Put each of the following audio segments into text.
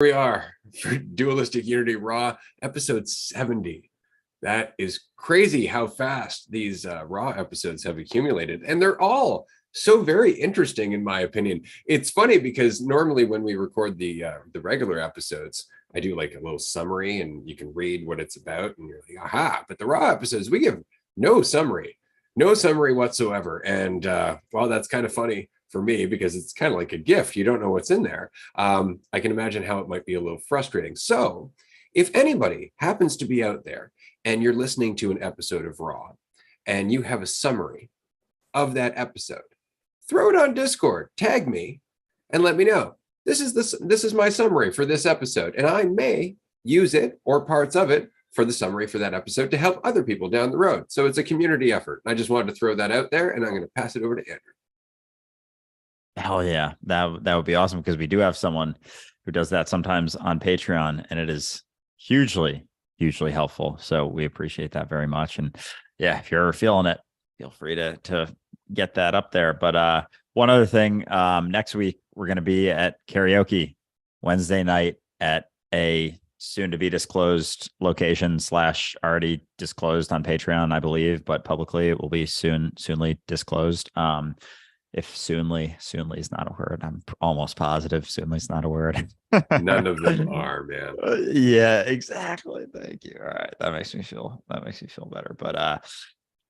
We are for Dualistic Unity Raw, episode 70. That is crazy how fast these Raw episodes have accumulated. And they're all so very interesting, in my opinion. It's funny because normally when we record the regular episodes, I do like a little summary and you can read what it's about and you're like, aha. But the Raw episodes, we give no summary whatsoever. And well, that's kind of funny for me because it's kind of like a gift. You don't know what's in there. I can imagine how it might be a little frustrating. So if anybody happens to be out there and you're listening to an episode of Raw and you have a summary of that episode, throw it on Discord, tag me, and let me know. This is my summary for this episode, and I may use it or parts of it for the summary for that episode to help other people down the road. So it's a community effort. I just wanted to throw that out there, and I'm going to pass it over to Andrew. Hell yeah, that would be awesome because we do have someone who does that sometimes on Patreon, and it is hugely helpful. So we appreciate that very much. And yeah, if you're ever feeling it, feel free to get that up there. But one other thing, next week we're going to be at karaoke Wednesday night at a soon to be disclosed location / already disclosed on Patreon, I believe, but publicly it will be soonly disclosed. If soonly is not a word, I'm almost positive soonly is not a word. None of them are, man. Yeah, exactly. Thank you. All right, that makes me feel better. But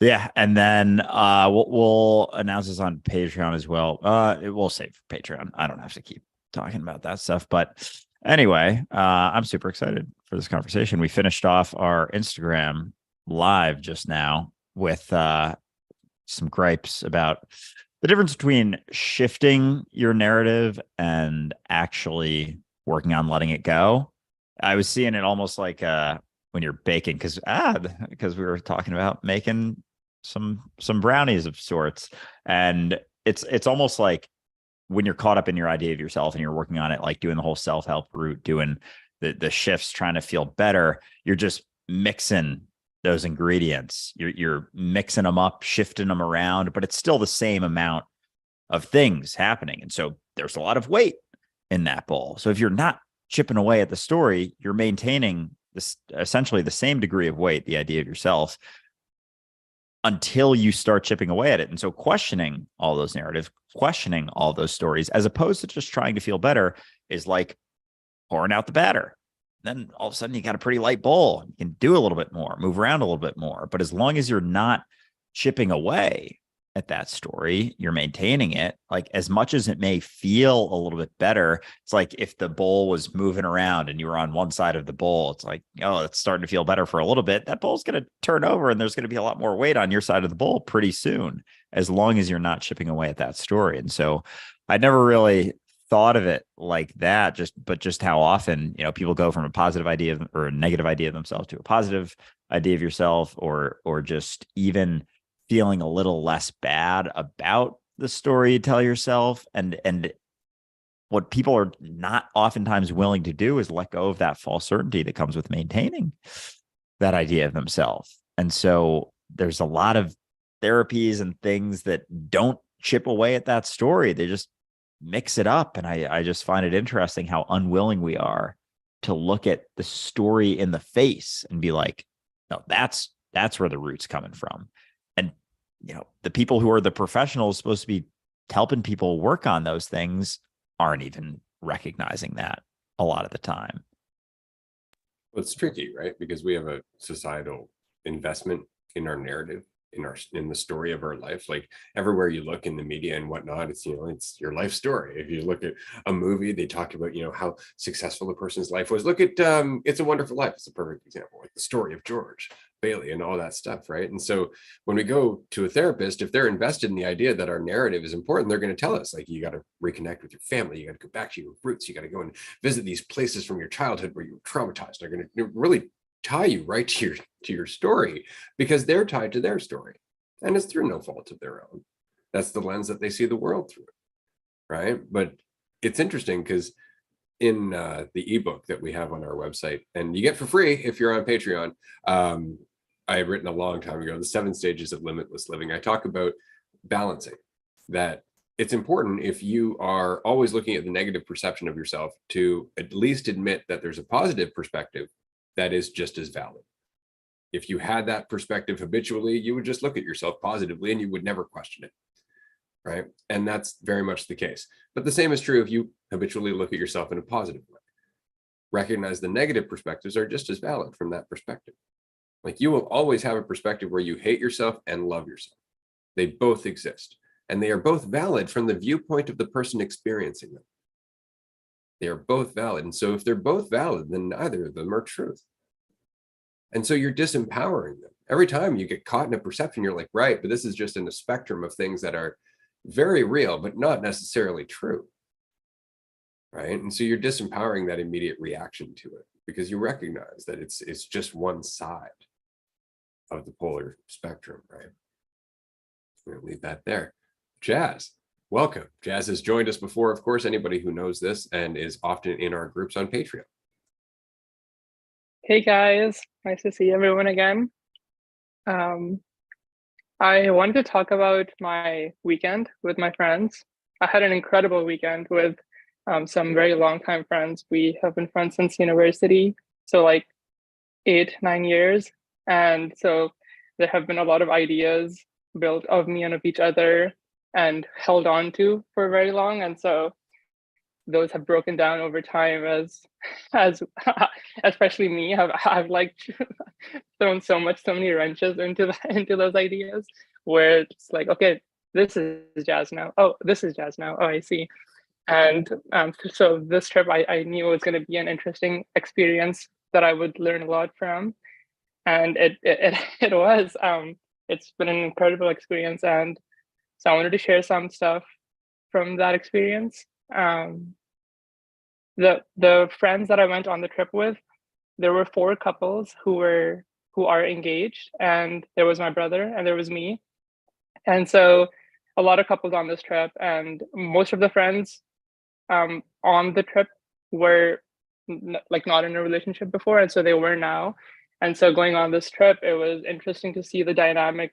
yeah, and then we'll announce this on Patreon as well. It will save for Patreon. I don't have to keep talking about that stuff. But anyway, I'm super excited for this conversation. We finished off our Instagram live just now with some gripes about the difference between shifting your narrative and actually working on letting it go. I was seeing it almost like when you're baking, because we were talking about making some brownies of sorts, and it's almost like when you're caught up in your idea of yourself and you're working on it, like doing the whole self-help route, doing the shifts, trying to feel better. You're just mixing those ingredients, you're mixing them up, shifting them around, but it's still the same amount of things happening. And so there's a lot of weight in that bowl. So if you're not chipping away at the story, you're maintaining this essentially the same degree of weight, the idea of yourself, until you start chipping away at it. And so questioning all those narratives, questioning all those stories, as opposed to just trying to feel better, is like pouring out the batter. Then all of a sudden you got a pretty light bowl. You can do a little bit more, move around a little bit more. But as long as you're not chipping away at that story, you're maintaining it. Like, as much as it may feel a little bit better, it's like if the bowl was moving around and you were on one side of the bowl, it's like, oh, it's starting to feel better for a little bit. That bowl's going to turn over and there's going to be a lot more weight on your side of the bowl pretty soon, as long as you're not chipping away at that story. And so I never really thought of it like that, just how often, people go from a positive idea or a negative idea of themselves to a positive idea of yourself, or just even feeling a little less bad about the story you tell yourself. And what people are not oftentimes willing to do is let go of that false certainty that comes with maintaining that idea of themselves. And so there's a lot of therapies and things that don't chip away at that story. They just mix it up. And I just find it interesting how unwilling we are to look at the story in the face and be like, no, that's where the root's coming from. And, the people who are the professionals supposed to be helping people work on those things aren't even recognizing that a lot of the time. Well, it's tricky, right? Because we have a societal investment in our narrative, in the story of our life. Like, everywhere you look in the media and whatnot, it's it's your life story. If you look at a movie, they talk about how successful a person's life was. Look at It's a Wonderful Life. It's a perfect example, like the story of George Bailey and all that stuff, right? And so when we go to a therapist, if they're invested in the idea that our narrative is important, they're going to tell us, like, you got to reconnect with your family, you got to go back to your roots, you got to go and visit these places from your childhood where you were traumatized. They're going to really tie you right to your story, because they're tied to their story, and it's through no fault of their own. That's the lens that they see the world through, right? But it's interesting because in the ebook that we have on our website, and you get for free if you're on Patreon, I had written a long time ago, The 7 Stages of Limitless Living. I talk about balancing that it's important, if you are always looking at the negative perception of yourself, to at least admit that there's a positive perspective that is just as valid. If you had that perspective habitually, you would just look at yourself positively and you would never question it. Right. And that's very much the case. But the same is true if you habitually look at yourself in a positive way. Recognize the negative perspectives are just as valid from that perspective. Like, you will always have a perspective where you hate yourself and love yourself. They both exist, and they are both valid from the viewpoint of the person experiencing them. They are both valid. And so if they're both valid, then neither of them are truth. And so you're disempowering them. Every time you get caught in a perception, you're like, right, but this is just in a spectrum of things that are very real, but not necessarily true. Right. And so you're disempowering that immediate reaction to it, because you recognize that it's just one side of the polar spectrum. Right. I'm going to leave that there. Jazz, welcome. Jazz has joined us before, of course. Anybody who knows this and is often in our groups on Patreon. Hey guys, nice to see everyone again. I wanted to talk about my weekend with my friends. I had an incredible weekend with some very long-time friends. We have been friends since university, so like 8-9 years. And so there have been a lot of ideas built of me and of each other and held on to for very long. And so those have broken down over time as especially me, I've like thrown so many wrenches into those ideas, where it's like, okay, this is jazz now. Oh, this is jazz now. Oh, I see. And so this trip, I knew it was going to be an interesting experience that I would learn a lot from, and it was. It's been an incredible experience, and so I wanted to share some stuff from that experience. The friends that I went on the trip with, there were 4 couples who are engaged, and there was my brother and there was me, and so a lot of couples on this trip, and most of the friends on the trip were like not in a relationship before, and so they were now. And so going on this trip, it was interesting to see the dynamic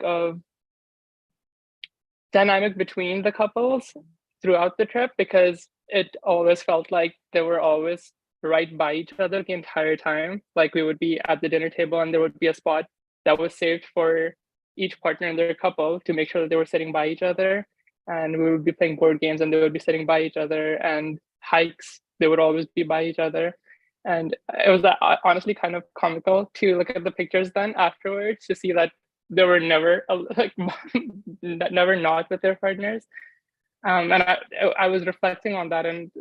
between the couples throughout the trip, because it always felt like they were always right by each other the entire time. Like, we would be at the dinner table and there would be a spot that was saved for each partner in their couple to make sure that they were sitting by each other. And we would be playing board games and they would be sitting by each other, and hikes, they would always be by each other. And it was honestly kind of comical to look at the pictures then afterwards to see that they were never like never not with their partners. And I was reflecting on that, and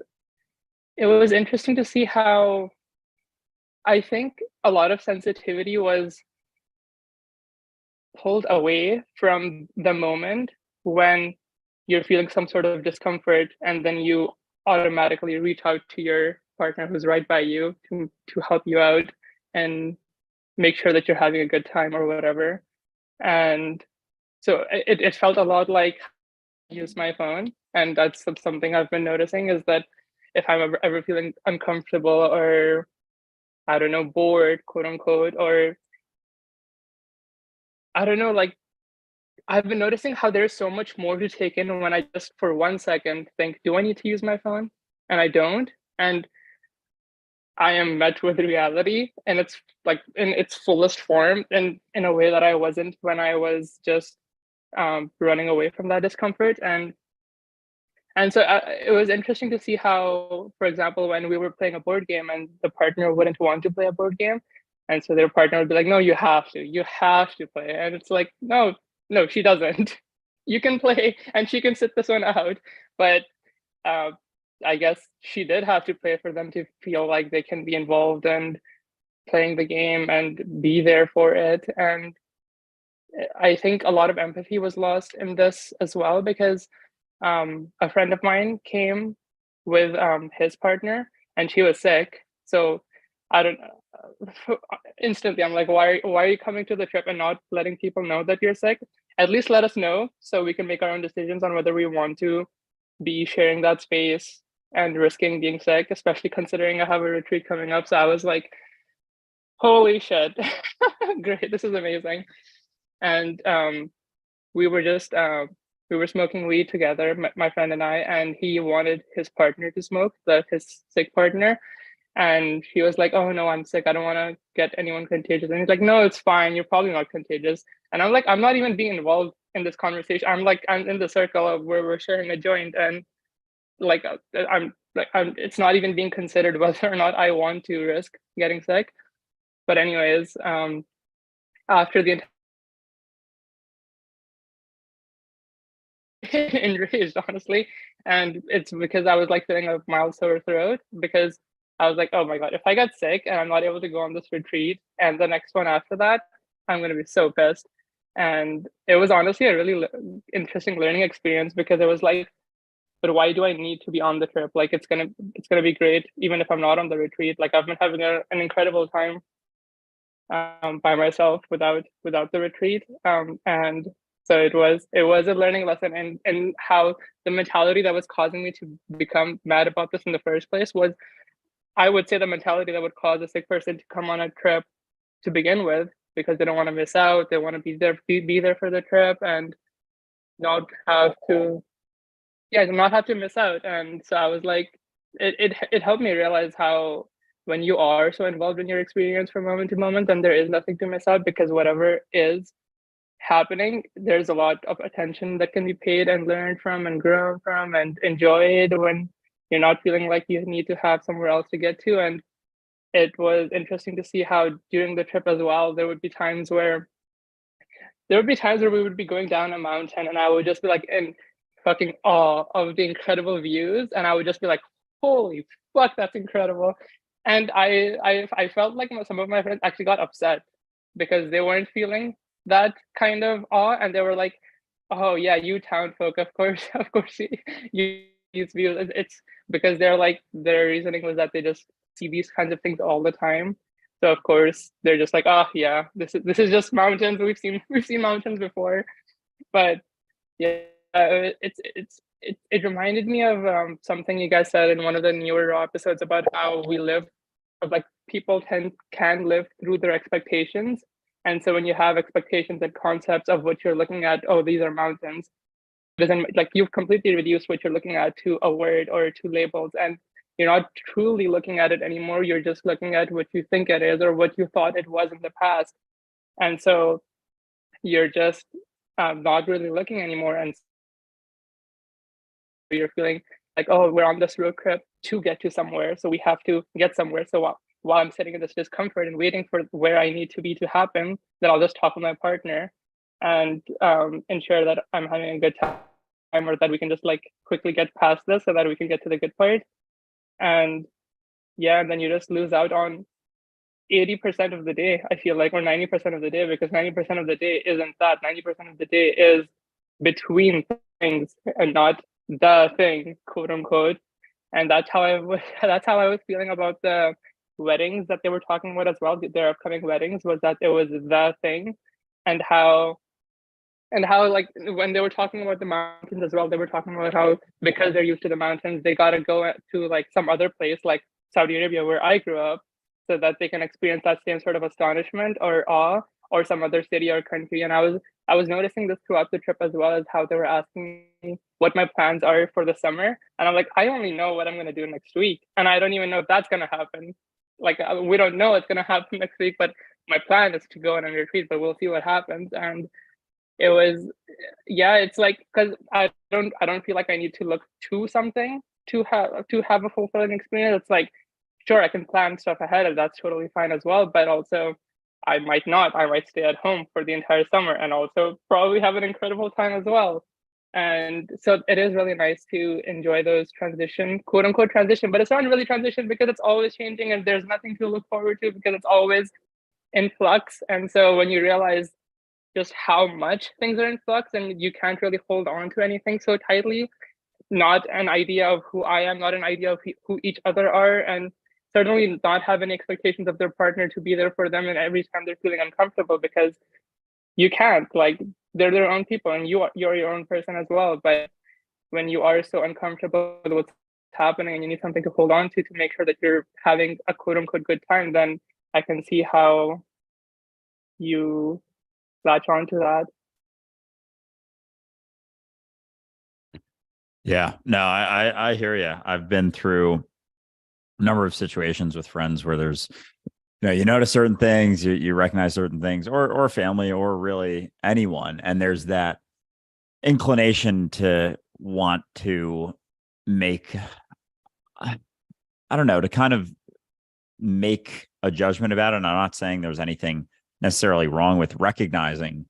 it was interesting to see how I think a lot of sensitivity was pulled away from the moment when you're feeling some sort of discomfort, and then you automatically reach out to your partner who's right by you to help you out and make sure that you're having a good time or whatever. And so it felt a lot like use my phone, and that's something I've been noticing, is that if I'm ever feeling uncomfortable or, I don't know, bored, quote unquote, or I don't know, like, I've been noticing how there's so much more to take in when I just for 1 second think, do I need to use my phone? And I don't. And I am met with reality, and it's like in its fullest form, and in a way that I wasn't when I was just running away from that discomfort. And so it was interesting to see how, for example, when we were playing a board game and the partner wouldn't want to play a board game, and so their partner would be like, no, you have to play. And it's like, no, she doesn't. You can play and she can sit this one out. But I guess she did have to play for them to feel like they can be involved and playing the game and be there for it. And I think a lot of empathy was lost in this as well, because a friend of mine came with his partner and she was sick. So I don't instantly I'm like, why are you coming to the trip and not letting people know that you're sick? At least let us know so we can make our own decisions on whether we want to be sharing that space and risking being sick, especially considering I have a retreat coming up. So I was like, holy shit, great, this is amazing. And we were we were smoking weed together, my friend and I, and he wanted his partner to smoke, his sick partner. And he was like, "Oh no, I'm sick. I don't want to get anyone contagious." And he's like, "No, it's fine. You're probably not contagious." And I'm like, "I'm not even being involved in this conversation. I'm in the circle of where we're sharing a joint, and like I'm it's not even being considered whether or not I want to risk getting sick." But anyways, after the enraged, honestly, and it's because I was like feeling a mild sore throat, because I was like, oh my god, if I get sick and I'm not able to go on this retreat and the next one after that, I'm gonna be so pissed. And it was honestly a really interesting learning experience, because it was like, but why do I need to be on the trip? Like it's gonna be great even if I'm not on the retreat. Like I've been having an incredible time by myself without the retreat, and so it was a learning lesson. And how the mentality that was causing me to become mad about this in the first place was, I would say, the mentality that would cause a sick person to come on a trip to begin with, because they don't want to miss out, they want to be there for the trip and not have to, yeah, not have to miss out. And so I was like, it helped me realize how, when you are so involved in your experience from moment to moment, then there is nothing to miss out, because whatever is happening, there's a lot of attention that can be paid and learned from and grown from and enjoyed, when you're not feeling like you need to have somewhere else to get to. And it was interesting to see how during the trip as well, there would be times where we would be going down a mountain, and I would just be like in fucking awe of the incredible views, and I would just be like, "Holy fuck, that's incredible!" And I felt like some of my friends actually got upset because they weren't feeling that kind of awe, and they were like, "Oh yeah, you town folk, of course, of course, you use views." It's because they're like, their reasoning was that they just see these kinds of things all the time, so of course they're just like, "Oh yeah, this is just mountains. We've seen mountains before." But yeah, it reminded me of something you guys said in one of the newer Raw episodes about how we live, of like people can live through their expectations. And so when you have expectations and concepts of what you're looking at, oh, these are mountains, doesn't, like, you've completely reduced what you're looking at to a word or to labels, and you're not truly looking at it anymore. You're just looking at what you think it is or what you thought it was in the past. And so you're just not really looking anymore. And you're feeling like, oh, we're on this road trip to get to somewhere, so we have to get somewhere. So while I'm sitting in this discomfort and waiting for where I need to be to happen, then I'll just talk with my partner and ensure that I'm having a good time, or that we can just like quickly get past this so that we can get to the good part. And yeah, and then you just lose out on 80% of the day, I feel like, or 90% of the day, because 90% of the day isn't that. 90% of the day is between things and not the thing, quote unquote. And that's how I was feeling about the weddings that they were talking about as well. Their upcoming weddings, was that it was the thing. And how like when they were talking about the mountains as well, they were talking about how, because they're used to the mountains, they gotta go to like some other place like Saudi Arabia, where I grew up, so that they can experience that same sort of astonishment or awe, or some other city or country. And I was noticing this throughout the trip, as well as how they were asking me what my plans are for the summer. And I'm like, I only know what I'm going to do next week. And I don't even know if that's going to happen. Like, we don't know what's going to happen next week, but my plan is to go on a retreat, but we'll see what happens. And it was, yeah, it's like, because I don't feel like I need to look to something to have a fulfilling experience. It's like, sure, I can plan stuff ahead, and that's totally fine as well. But also, I might not. I might stay at home for the entire summer and also probably have an incredible time as well. And so it is really nice to enjoy those transition, quote unquote transition, but it's not really transition, because it's always changing and there's nothing to look forward to, because it's always in flux. And so when you realize just how much things are in flux and you can't really hold on to anything so tightly, not an idea of who I am, not an idea of who each other are, and certainly not have any expectations of their partner to be there for them and every time they're feeling uncomfortable, because you can't. Like, they're their own people, and you're your own person as well. But when you are so uncomfortable with what's happening and you need something to hold on to make sure that you're having a quote unquote good time, then I can see how you latch on to that. Yeah, no, I hear you. I've been through a number of situations with friends where there's, you notice certain things, you recognize certain things, or family, or really anyone, and there's that inclination to want to make, I don't know, to kind of make a judgment about it. And I'm not saying there's anything necessarily wrong with recognizing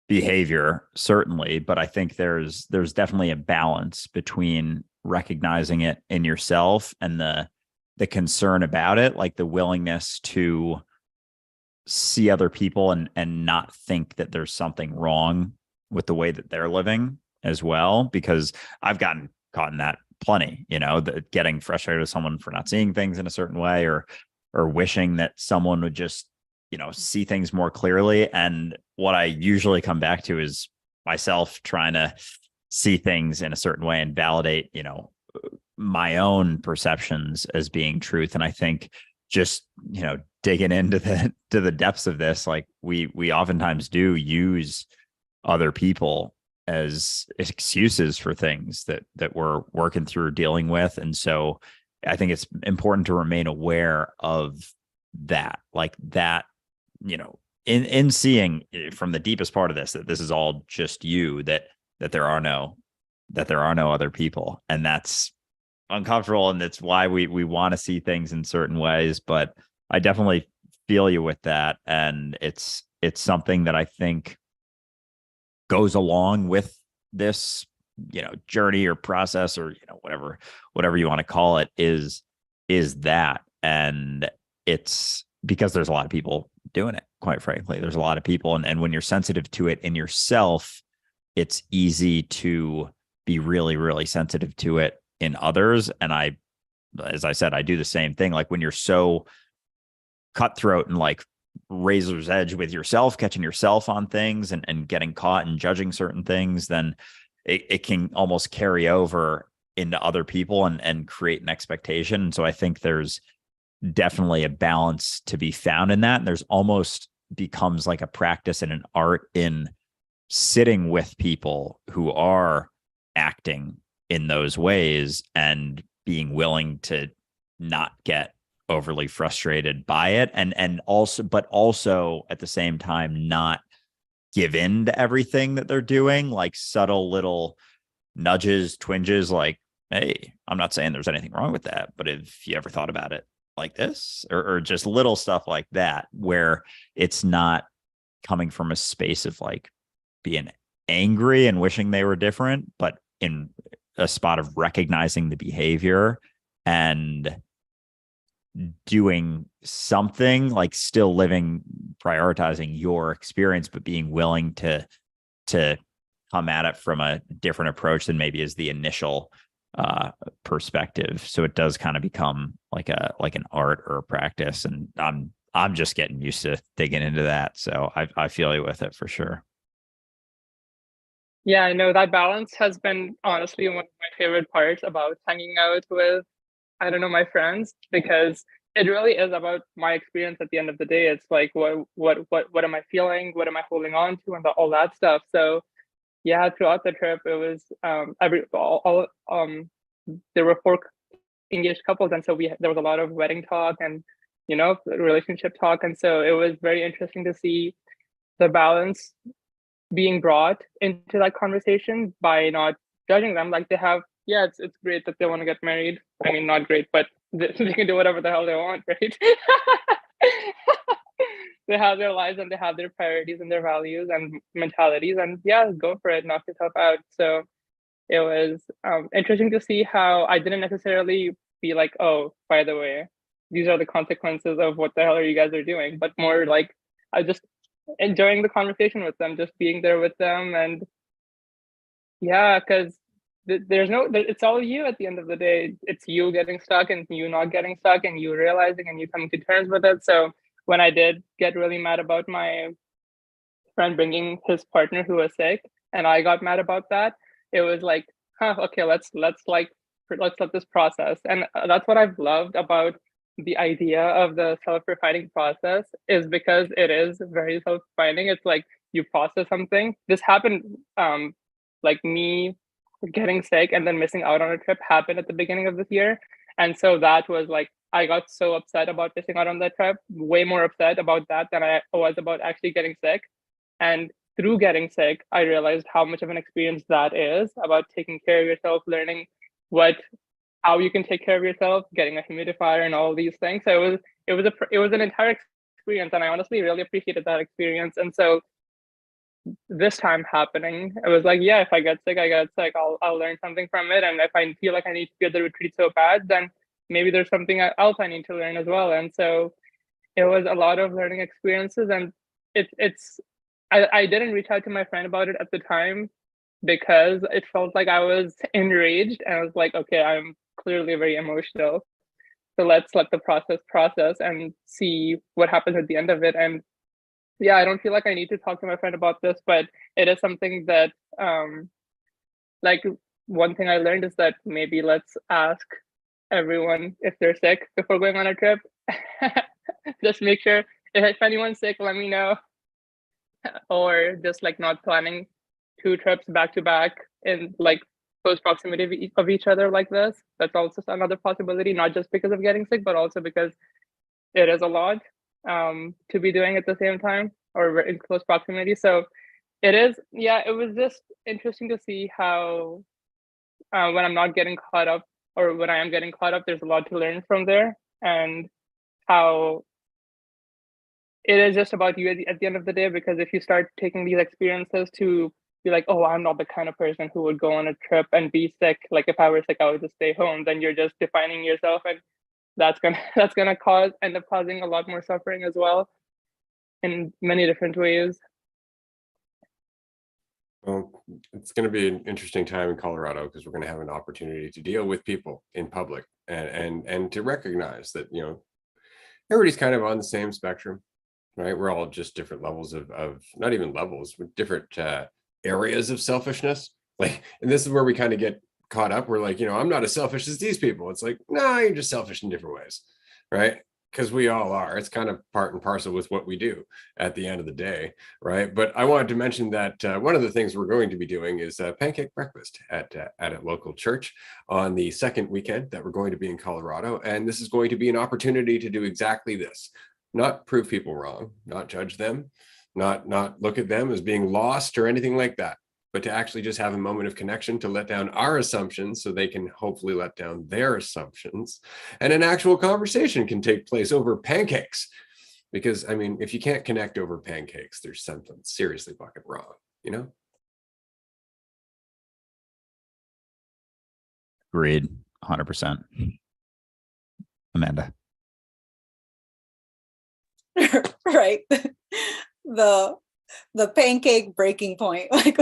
behavior, certainly, but I think there's definitely a balance between recognizing it in yourself and the concern about it, like the willingness to see other people and not think that there's something wrong with the way that they're living as well. Because I've gotten caught in that plenty, getting frustrated with someone for not seeing things in a certain way, or wishing that someone would just, see things more clearly. And what I usually come back to is myself trying to see things in a certain way and validate, my own perceptions as being truth. And I think just, digging into the depths of this, like we oftentimes do use other people as excuses for things that we're working through, dealing with. And so I think it's important to remain aware of that, like that, in seeing from the deepest part of this, that this is all just you, that there are no other people. And that's uncomfortable. And that's why we want to see things in certain ways. But I definitely feel you with that. And it's something that I think goes along with this, journey or process, or, whatever you want to call it, is that. And it's because there's a lot of people doing it, quite frankly. There's a lot of people. And when you're sensitive to it in yourself, it's easy to be really, really sensitive to it in others. And as I said, I do the same thing. Like when you're so cutthroat and like razor's edge with yourself, catching yourself on things and getting caught and judging certain things, then it can almost carry over into other people and create an expectation. And so I think there's definitely a balance to be found in that. And there's almost becomes like a practice and an art in sitting with people who are acting in those ways and being willing to not get overly frustrated by it, and also at the same time not give in to everything that they're doing, like subtle little nudges, twinges, like, hey, I'm not saying there's anything wrong with that, but if you ever thought about it like this, or just little stuff like that, where it's not coming from a space of like being angry and wishing they were different, but in a spot of recognizing the behavior and doing something, like still prioritizing your experience, but being willing to come at it from a different approach than maybe is the initial perspective. So it does kind of become like an art or a practice. And I'm just getting used to digging into that. So I feel you with it for sure. Yeah, I know that balance has been honestly one of my favorite parts about hanging out with, I don't know, my friends, because it really is about my experience at the end of the day. It's like what am I feeling? What am I holding on to, and all that stuff. So yeah, throughout the trip, it was there were 4 engaged couples, and so there was a lot of wedding talk and relationship talk, and so it was very interesting to see the balance being brought into that conversation by not judging them. Like they have, yeah, it's great that they want to get married. I mean, not great, but they can do whatever the hell they want, right? They have their lives and they have their priorities and their values and mentalities, and yeah, go for it, knock yourself out. So it was interesting to see how I didn't necessarily be like, oh, by the way, these are the consequences of what the hell are you guys are doing, but more like I just enjoying the conversation with them, just being there with them. And yeah, because it's all you at the end of the day. It's you getting stuck and you not getting stuck and you realizing and you coming to terms with it. So when I did get really mad about my friend bringing his partner who was sick and I got mad about that, it was like, okay, let's let this process. And that's what I've loved about the idea of the self-refining process, is because it is very self-refining. It's like you process something. This happened like me getting sick and then missing out on a trip happened at the beginning of this year. And so that was like, I got so upset about missing out on that trip, way more upset about that than I was about actually getting sick. And through getting sick, I realized how much of an experience that is about taking care of yourself, learning how you can take care of yourself, getting a humidifier and all these things. So it was an entire experience, and I honestly really appreciated that experience. And so this time happening, it was like, yeah, if I get sick, I get sick. I'll learn something from it. And if I feel like I need to be at the retreat so bad, then maybe there's something else I need to learn as well. And so it was a lot of learning experiences, and I didn't reach out to my friend about it at the time because it felt like I was enraged, and I was like, okay, I'm clearly very emotional. So let's let the process and see what happens at the end of it. And yeah, I don't feel like I need to talk to my friend about this, but it is something that like one thing I learned is that maybe let's ask everyone if they're sick before going on a trip. Just make sure if anyone's sick, let me know. Or just like not planning 2 trips back to back in like close proximity of each other like this. That's also another possibility, not just because of getting sick, but also because it is a lot to be doing at the same time or in close proximity. So it is, yeah, it was just interesting to see how when I'm not getting caught up, or when I am getting caught up, there's a lot to learn from there, and how it is just about you at the end of the day. Because if you start taking these experiences to be like, oh, I'm not the kind of person who would go on a trip and be sick, like if I were sick I would just stay home, then you're just defining yourself, and that's gonna end up causing a lot more suffering as well in many different ways. Well, it's going to be an interesting time in Colorado because we're going to have an opportunity to deal with people in public and to recognize that, you know, everybody's kind of on the same spectrum, right? We're all just different levels of not even levels, but different areas of selfishness. Like, and this is where we kind of get caught up. We're like, you know, I'm not as selfish as these people. It's like, no, you're just selfish in different ways, right? Because we all are. It's kind of part and parcel with what we do at the end of the day, right? But I wanted to mention that one of the things we're going to be doing is pancake breakfast at a local church on the second weekend that we're going to be in Colorado. And this is going to be an opportunity to do exactly this. Not prove people wrong, not judge them, not look at them as being lost or anything like that, but to actually just have a moment of connection to let down our assumptions so they can hopefully let down their assumptions. And an actual conversation can take place over pancakes. Because, I mean, if you can't connect over pancakes, there's something seriously fucking wrong, you know? Agreed, 100%. Amanda. Right. The pancake breaking point. Like,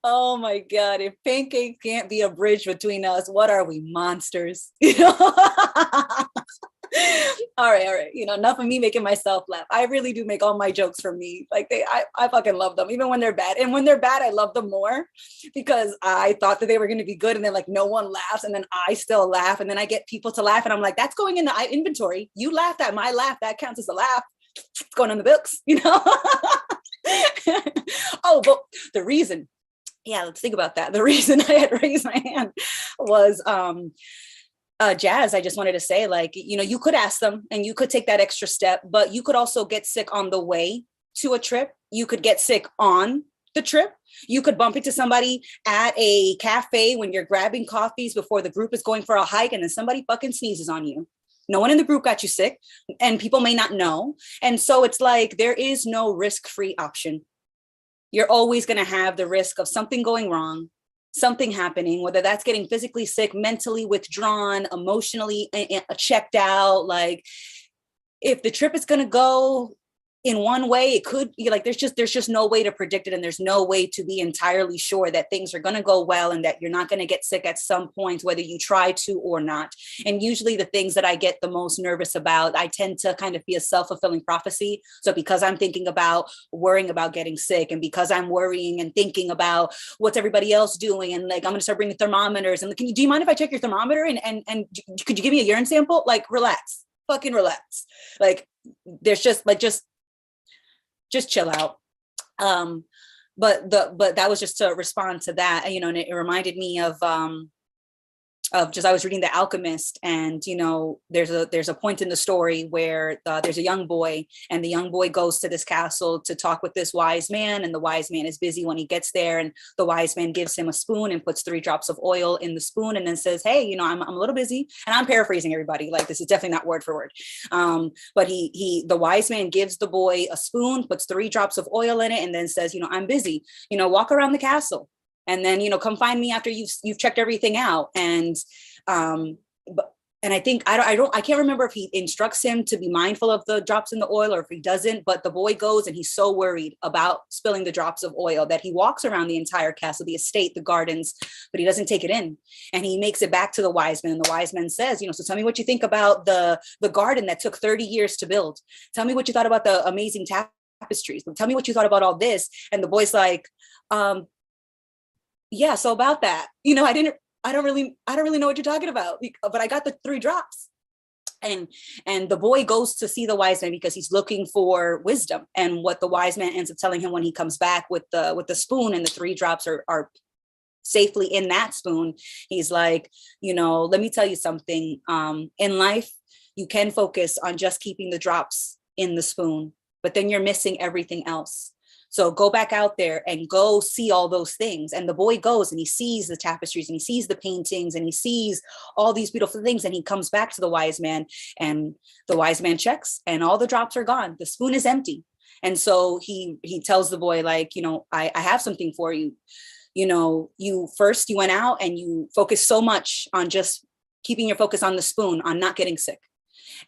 oh my God, if pancakes can't be a bridge between us, what are we, monsters? You know? All right. You know, enough of me making myself laugh. I really do make all my jokes for me. Like I fucking love them, even when they're bad. And when they're bad, I love them more because I thought that they were going to be good, and then like no one laughs, and then I still laugh, and then I get people to laugh, and I'm like, that's going in the inventory. You laughed at my laugh, that counts as a laugh. It's going in the books, you know. Oh, but the reason, yeah, let's think about that. The reason I had raised my hand was Jazz, I just wanted to say, like, you know, you could ask them and you could take that extra step, but you could also get sick on the way to a trip. You could get sick on the trip. You could bump into somebody at a cafe when you're grabbing coffees before the group is going for a hike, and then somebody fucking sneezes on you. No one in the group got you sick, and people may not know. And so it's like, there is no risk-free option. You're always going to have the risk of something going wrong, something happening, whether that's getting physically sick, mentally withdrawn, emotionally checked out. Like, if the trip is going to go in one way, it could be like, there's just no way to predict it. And there's no way to be entirely sure that things are going to go well and that you're not going to get sick at some point, whether you try to or not. And usually the things that I get the most nervous about, I tend to kind of be a self-fulfilling prophecy. So because I'm thinking about worrying about getting sick, and because I'm worrying and thinking about what's everybody else doing, and like, I'm going to start bringing thermometers, and do you mind if I check your thermometer, and could you give me a urine sample? Like, relax, fucking relax. Like, there's just chill out. but that was just to respond to that, you know, and it reminded me of just, I was reading The Alchemist, and you know, there's a point in the story where there's a young boy, and the young boy goes to this castle to talk with this wise man, and the wise man is busy when he gets there, and the wise man gives him a spoon and puts 3 drops of oil in the spoon, and then says, hey, you know, I'm a little busy, and I'm paraphrasing everybody, like this is definitely not word for word, but the wise man gives the boy a spoon, puts 3 drops of oil in it, and then says, you know, I'm busy, you know, walk around the castle, and then, you know, come find me after you've checked everything out. And I think, I can't remember if he instructs him to be mindful of the drops in the oil or if he doesn't, but the boy goes and he's so worried about spilling the drops of oil that he walks around the entire castle, the estate, the gardens, but he doesn't take it in. And he makes it back to the wise man. And the wise man says, you know, so tell me what you think about the garden that took 30 years to build. Tell me what you thought about the amazing tapestries. Tell me what you thought about all this. And the boy's like, yeah, so about that, you know, I don't really know what you're talking about, but I got the 3 drops. And the boy goes to see the wise man because he's looking for wisdom. And what the wise man ends up telling him when he comes back with the spoon and the 3 drops are safely in that spoon, he's like, you know, let me tell you something. In life, you can focus on just keeping the drops in the spoon, but then you're missing everything else. So go back out there and go see all those things. And the boy goes and he sees the tapestries and he sees the paintings and he sees all these beautiful things. And he comes back to the wise man, and the wise man checks and all the drops are gone. The spoon is empty. And so he tells the boy, like, you know, I have something for you. You know, you went out and you focused so much on just keeping your focus on the spoon, on not getting sick.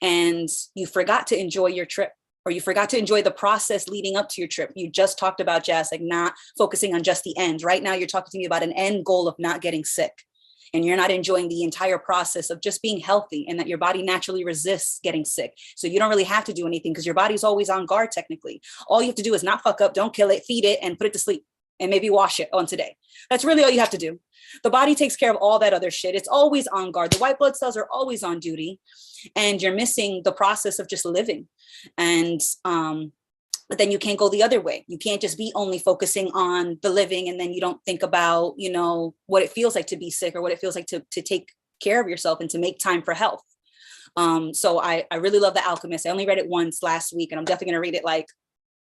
And you forgot to enjoy your trip. Or you forgot to enjoy the process leading up to your trip. You just talked about, Jazz, like not focusing on just the end. Right now, you're talking to me about an end goal of not getting sick. And you're not enjoying the entire process of just being healthy, and that your body naturally resists getting sick. So you don't really have to do anything because your body's always on guard technically. All you have to do is not fuck up, don't kill it, feed it, and put it to sleep. And maybe wash it on today. That's really all you have to do. The body takes care of all that other shit. It's always on guard. The white blood cells are always on duty, and you're missing the process of just living. And but then you can't go the other way. You can't just be only focusing on the living, and then you don't think about, you know, what it feels like to be sick, or what it feels like to take care of yourself and to make time for health. So I really love The Alchemist. I only read it once last week, and I'm definitely gonna read it like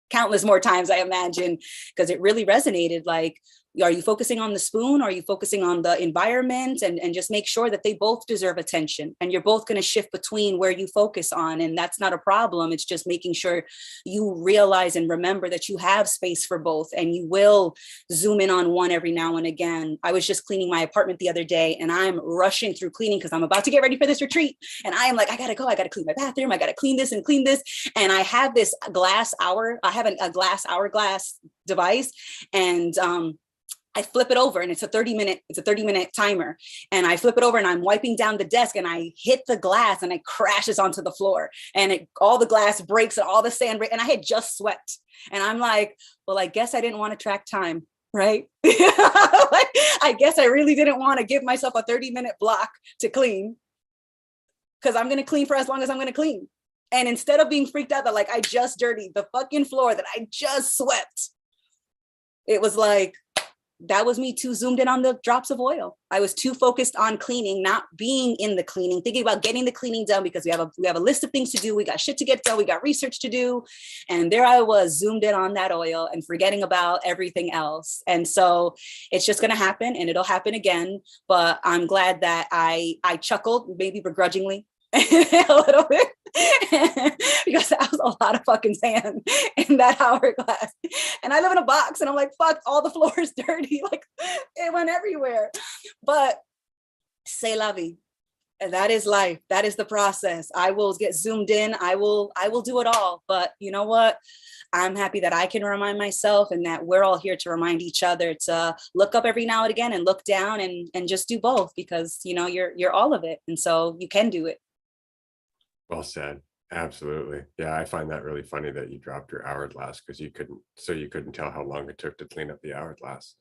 countless more times, I imagine, because it really resonated. Like, are you focusing on the spoon? Or are you focusing on the environment? And just make sure that they both deserve attention, and you're both going to shift between where you focus on. And that's not a problem. It's just making sure you realize and remember that you have space for both, and you will zoom in on one every now and again. I was just cleaning my apartment the other day, and I'm rushing through cleaning because I'm about to get ready for this retreat. And I am like, I got to go. I got to clean my bathroom. I got to clean this and clean this. And I have this glass hour. I have a glass hourglass device, and I flip it over, and it's a 30-minute timer. And I flip it over and I'm wiping down the desk, and I hit the glass and it crashes onto the floor, and all the glass breaks and all the sand breaks. And I had just swept, and I'm like, well, I guess I didn't want to track time. Right. Like, I guess I really didn't want to give myself a 30-minute block to clean, because I'm going to clean for as long as I'm going to clean. And instead of being freaked out that like I just dirtied the fucking floor that I just swept, it was like, that was me too zoomed in on the drops of oil. I was too focused on cleaning, not being in the cleaning, thinking about getting the cleaning done, because we have a list of things to do. We got shit to get done. We got research to do. And there I was zoomed in on that oil and forgetting about everything else. And so it's just going to happen, and it'll happen again. But I'm glad that I chuckled, maybe begrudgingly, a little bit, because that was a lot of fucking sand in that hourglass. And I live in a box, and I'm like, fuck, all the floor is dirty. Like, it went everywhere. But c'est la vie. And that is life. That is the process. I will get zoomed in. I will do it all. But you know what? I'm happy that I can remind myself, and that we're all here to remind each other to look up every now and again, and look down, and just do both, because you know you're all of it, and so you can do it. Well said. Absolutely. Yeah, I find that really funny that you dropped your hourglass because you couldn't tell how long it took to clean up the hourglass.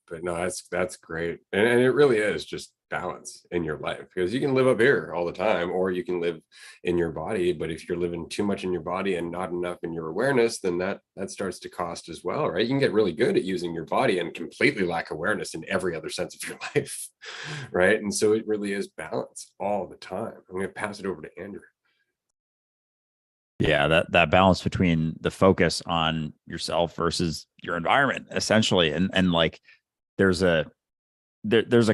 But no, that's great. And it really is just balance in your life, because you can live up here all the time, or you can live in your body. But if you're living too much in your body and not enough in your awareness, then that starts to cost as well, right? You can get really good at using your body and completely lack awareness in every other sense of your life, right? And so it really is balance all the time. I'm going to pass it over to Andrew. Yeah, that balance between the focus on yourself versus your environment, essentially. And like there's a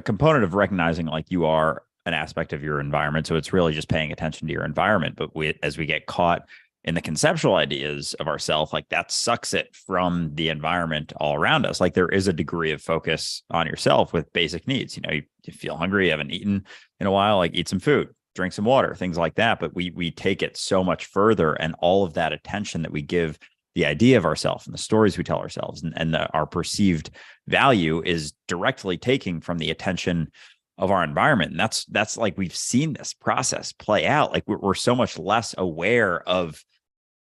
component of recognizing like you are an aspect of your environment. So it's really just paying attention to your environment. But as we get caught in the conceptual ideas of ourself, like that sucks it from the environment all around us. Like there is a degree of focus on yourself with basic needs. You feel hungry, you haven't eaten in a while, like eat some food, drink some water, things like that. But we take it so much further, and all of that attention that we give the idea of ourselves and the stories we tell ourselves and our perceived value is directly taking from the attention of our environment. And that's like, we've seen this process play out. Like we're so much less aware of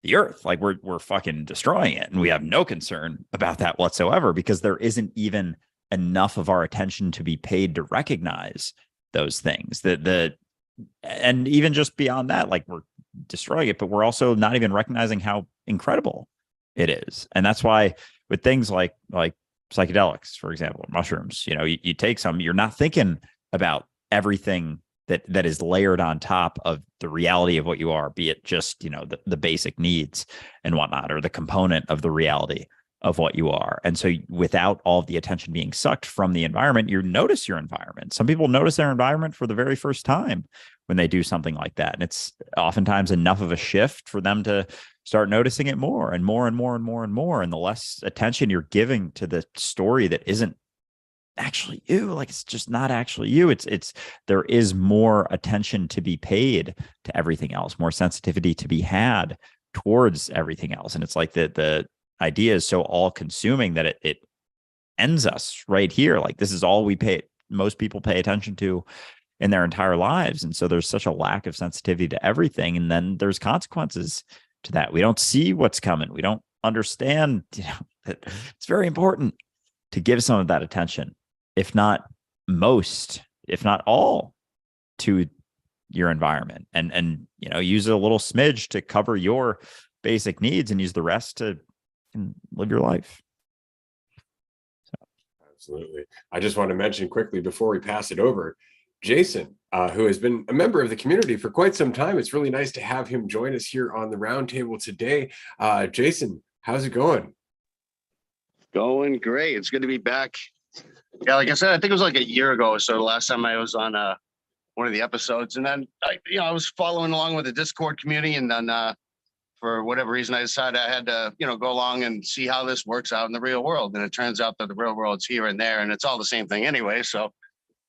the earth. Like we're fucking destroying it. And we have no concern about that whatsoever, because there isn't even enough of our attention to be paid to recognize those things. And even just beyond that, like we're destroying it, but we're also not even recognizing how incredible it is. And that's why with things like psychedelics, for example, mushrooms, you take some, you're not thinking about everything that is layered on top of the reality of what you are, be it just, the basic needs and whatnot, or the component of the reality of what you are. And so without all of the attention being sucked from the environment, you notice your environment. Some people notice their environment for the very first time when they do something like that. And it's oftentimes enough of a shift for them to start noticing it more and more and more and more and more. And the less attention you're giving to the story that isn't actually you, like it's just not actually you. There is more attention to be paid to everything else, more sensitivity to be had towards everything else. And it's like the idea is so all consuming that it ends us right here. Like this is all most people pay attention to in their entire lives. And so there's such a lack of sensitivity to everything. And then there's consequences to that. We don't see what's coming. We don't understand, that it's very important to give some of that attention, if not most, if not all, to your environment, and use a little smidge to cover your basic needs and use the rest to live your life. Absolutely. I just want to mention quickly before we pass it over, Jason, who has been a member of the community for quite some time. It's really nice to have him join us here on the roundtable today. Jason, how's it going? Going great. It's good to be back. Yeah, like I said, I think it was like a year ago or so, the last time I was on one of the episodes. And then I was following along with the Discord community, and then for whatever reason, I decided I had to, go along and see how this works out in the real world. And it turns out that the real world's here and there, and it's all the same thing anyway. So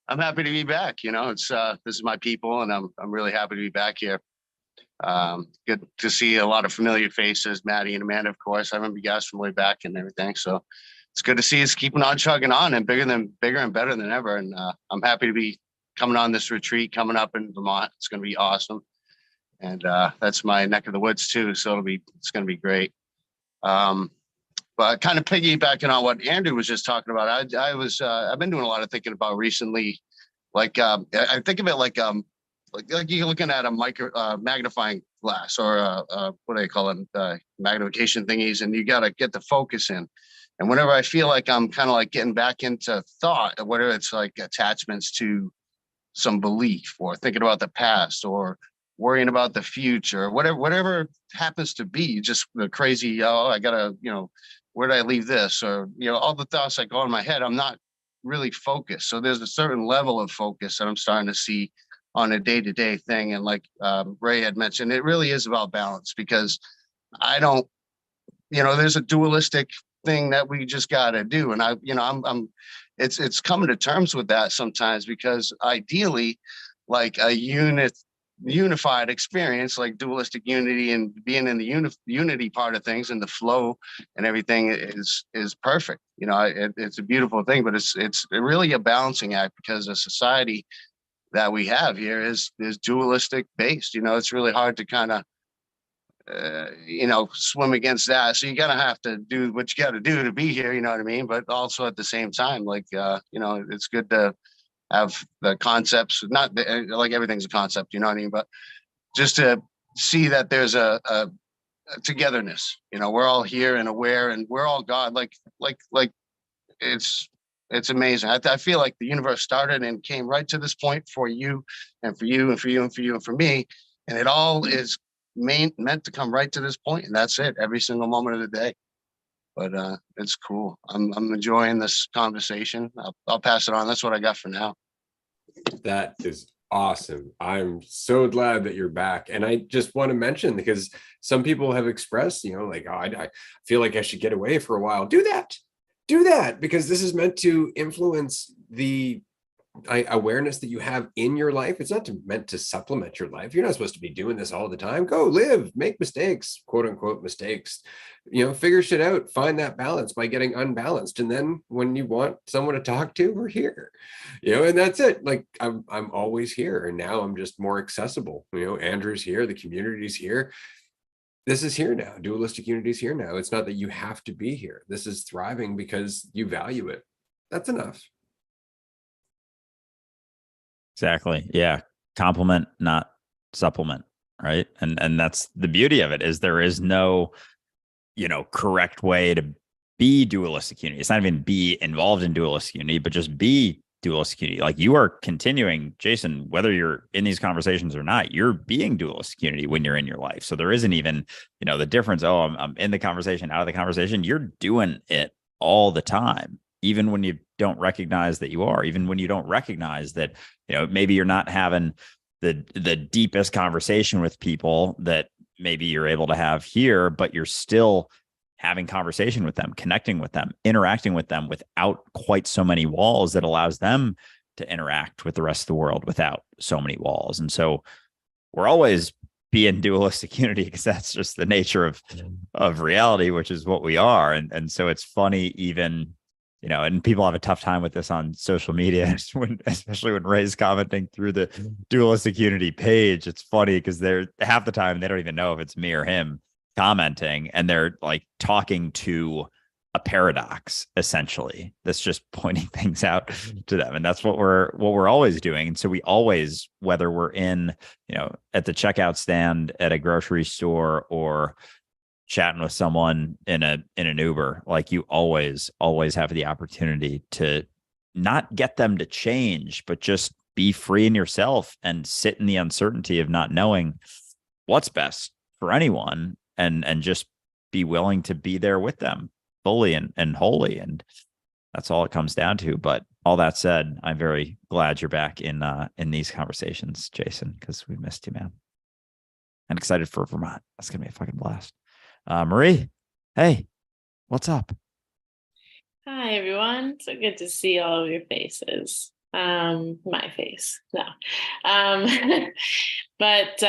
I'm happy to be back. It's this is my people, and I'm really happy to be back here. Good to see a lot of familiar faces, Maddie and Amanda, of course. I remember you guys from way back and everything. So it's good to see us keeping on chugging on and bigger and better than ever. And I'm happy to be coming on this retreat coming up in Vermont. It's going to be awesome. And that's my neck of the woods too. So it's going to be great. But kind of piggybacking on what Andrew was just talking about, I've been doing a lot of thinking about recently. Like I think of it like you're looking at a magnifying glass, or what do they call it, magnification thingies, and you got to get the focus in. And whenever I feel like I'm kind of like getting back into thought, whether it's like attachments to some belief, or thinking about the past, or worrying about the future, whatever happens to be, just the crazy, I gotta, where did I leave this? Or, all the thoughts that go in my head, I'm not really focused. So there's a certain level of focus that I'm starting to see on a day-to-day thing. And like Ray had mentioned, it really is about balance, because I don't, there's a dualistic thing that we just got to do. And it's coming to terms with that sometimes, because ideally, like a unified experience like dualistic unity, and being in the unity part of things and the flow and everything is perfect. It's a beautiful thing, but it's really a balancing act, because the society that we have here is dualistic based. It's really hard to kind of swim against that. So you gotta have to do what you got to do to be here. You know what I mean? But also at the same time, like it's good to have the concepts. Not like everything's a concept. You know what I mean? But just to see that there's a togetherness. We're all here and aware, and we're all God. Like it's amazing. I feel like the universe started and came right to this point for you and for you and for you and for you and for me. And it all is meant to come right to this point. And that's it every single moment of the day. But it's cool. I'm enjoying this conversation. I'll pass it on. That's what I got for now. That is awesome. I'm so glad that you're back. And I just want to mention, because some people have expressed, like, oh, I feel like I should get away for a while. Do that, because this is meant to influence the awareness that you have in your life. It's not meant to supplement your life. You're not supposed to be doing this all the time. Go live, make mistakes, quote unquote mistakes, figure shit out, find that balance by getting unbalanced. And then when you want someone to talk to, we're here, and that's it. Like I'm always here. And now I'm just more accessible. Andrew's here, the community's here. This is here now. Dualistic Unity is here now. It's not that you have to be here. This is thriving because you value it. That's enough. Exactly. Yeah. Complement, not supplement. Right. And that's the beauty of it, is there is no, correct way to be dualistic unity. It's not even be involved in dualistic unity, but just be dualistic unity. Like you are continuing, Jason, whether you're in these conversations or not, you're being dualistic unity when you're in your life. So there isn't even, the difference. Oh, I'm in the conversation, out of the conversation. You're doing it all the time, even when you don't recognize that you are, even when you don't recognize that, maybe you're not having the deepest conversation with people that maybe you're able to have here, but you're still having conversation with them, connecting with them, interacting with them without quite so many walls that allows them to interact with the rest of the world without so many walls. And so we're always being dualistic unity, because that's just the nature of reality, which is what we are. And so it's funny, even, and people have a tough time with this on social media, especially when Ray's commenting through the Dualistic Unity page. It's funny because they're half the time they don't even know if it's me or him commenting, and they're like talking to a paradox, essentially, that's just pointing things out to them. And that's what we're always doing. And so we always, whether we're in, at the checkout stand at a grocery store or chatting with someone in an Uber, like you always have the opportunity to not get them to change, but just be free in yourself and sit in the uncertainty of not knowing what's best for anyone, and just be willing to be there with them fully and wholly. And that's all it comes down to. But all that said, I'm very glad you're back in these conversations, Jason, because we missed you, man. And excited for Vermont. That's going to be a fucking blast. Marie, hey, what's up? Hi, everyone. So good to see all of your faces. My face, no. But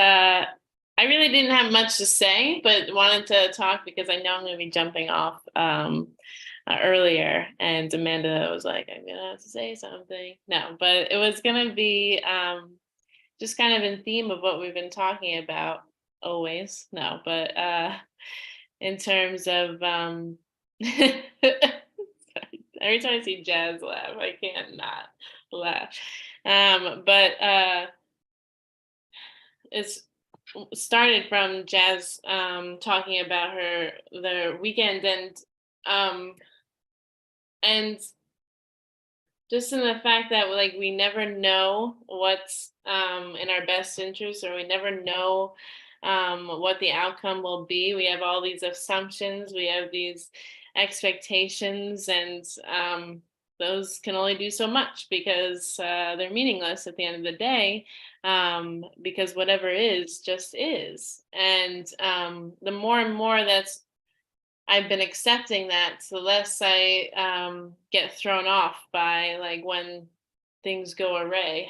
I really didn't have much to say, but wanted to talk because I know I'm going to be jumping off earlier. And Amanda was like, I'm going to have to say something. No, but it was going to be just kind of in theme of what we've been talking about always. No, but in terms of every time I see Jazz laugh, I can't not laugh. But it's started from Jazz talking about their weekend, and just in the fact that like we never know what's in our best interest, or we never know what the outcome will be. We have all these assumptions, we have these expectations, and those can only do so much because they're meaningless at the end of the day, because whatever is just is. And the more and more that's I've been accepting that, the less I get thrown off by like when things go awry.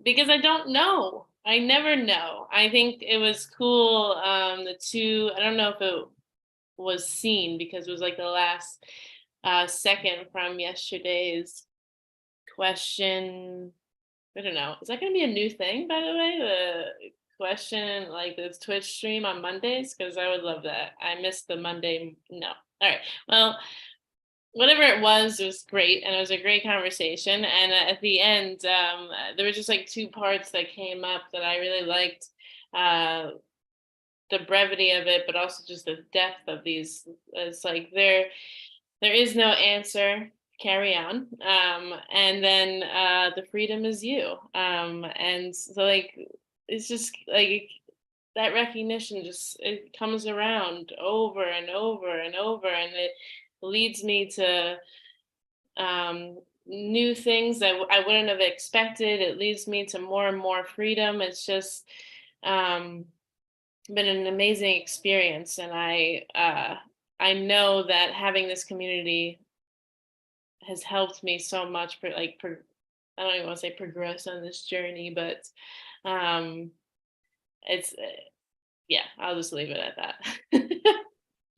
Because I don't know. I never know. I think it was cool. I don't know if it was seen because it was like the last second from yesterday's question. I don't know. Is that going to be a new thing, by the way? The question, like this Twitch stream on Mondays? Because I would love that. I missed the Monday. No. All right. Well, whatever it was great. And it was a great conversation. And at the end, there were just like two parts that came up that I really liked. The brevity of it, but also just the depth of these. It's like there is no answer, carry on, and then the freedom is you, and so like it's just like that recognition, just it comes around over and over and over, and it leads me to new things that I wouldn't have expected. It leads me to more and more freedom. It's just been an amazing experience, and I know that having this community has helped me so much. I don't even want to say progress on this journey, but it's yeah. I'll just leave it at that.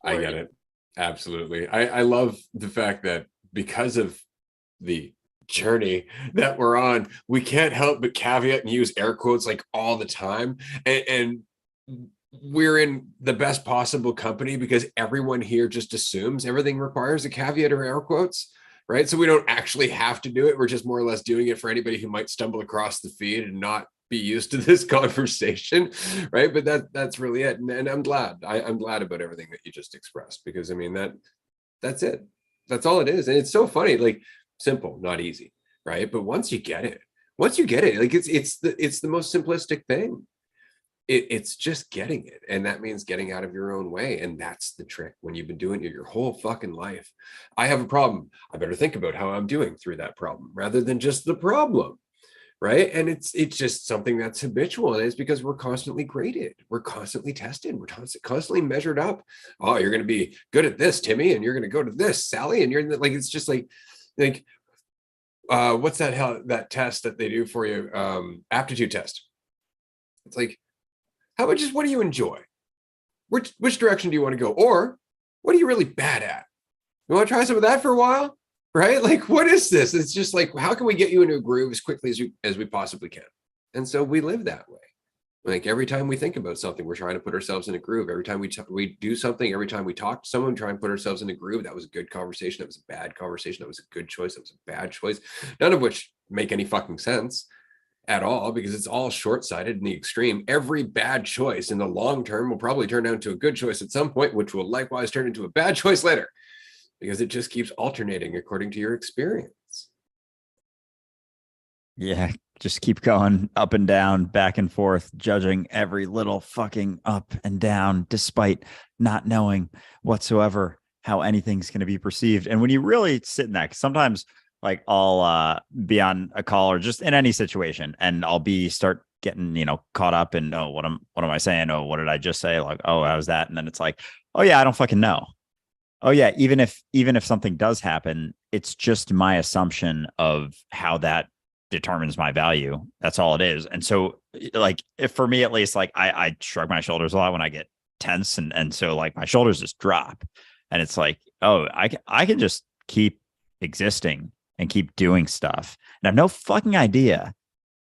I get it. Absolutely. I love the fact that because of the journey that we're on, we can't help but caveat and use air quotes like all the time. And we're in the best possible company because everyone here just assumes everything requires a caveat or air quotes, right? So we don't actually have to do it. We're just more or less doing it for anybody who might stumble across the feed and not be used to this conversation, right? But that's really it. And I'm glad. I'm glad about everything that you just expressed, because I mean that's it. That's all it is. And it's so funny, like simple, not easy, right? But once you get it, like it's the most simplistic thing. It's just getting it, and that means getting out of your own way, and that's the trick when you've been doing it your whole fucking life. I have a problem, I better think about how I'm doing through that problem rather than just the problem, right? And it's just something that's habitual, and it's because we're constantly graded, we're constantly tested, we're constantly measured up. Oh, you're going to be good at this, Timmy, and you're going to go to this, Sally, and you're like, it's just like what's that test that they do for you, aptitude test. It's like, how about just what do you enjoy? Which direction do you want to go? Or what are you really bad at? You want to try some of that for a while? Right? Like, what is this? It's just like, how can we get you into a groove as quickly as we possibly can? And so we live that way. Like every time we think about something, we're trying to put ourselves in a groove. Every time we do something, every time we talk to someone, try and put ourselves in a groove. That was a good conversation. That was a bad conversation. That was a good choice. That was a bad choice. None of which make any fucking sense at all, because it's all short-sighted in the extreme. Every bad choice in the long term will probably turn out to a good choice at some point, which will likewise turn into a bad choice later, because it just keeps alternating according to your experience. Yeah, just keep going up and down, back and forth, judging every little fucking up and down, despite not knowing whatsoever how anything's going to be perceived. And when you really sit in that, 'cause sometimes like I'll be on a call or just in any situation, and I'll start getting, caught up in, oh, what am I saying? Oh, what did I just say? Like, oh, how's that? And then it's like, oh yeah, I don't fucking know. Oh yeah, even if something does happen, it's just my assumption of how that determines my value. That's all it is. And so like, if for me at least, like I shrug my shoulders a lot when I get tense, and so like my shoulders just drop, and it's like, oh, I can just keep existing and keep doing stuff, and I have no fucking idea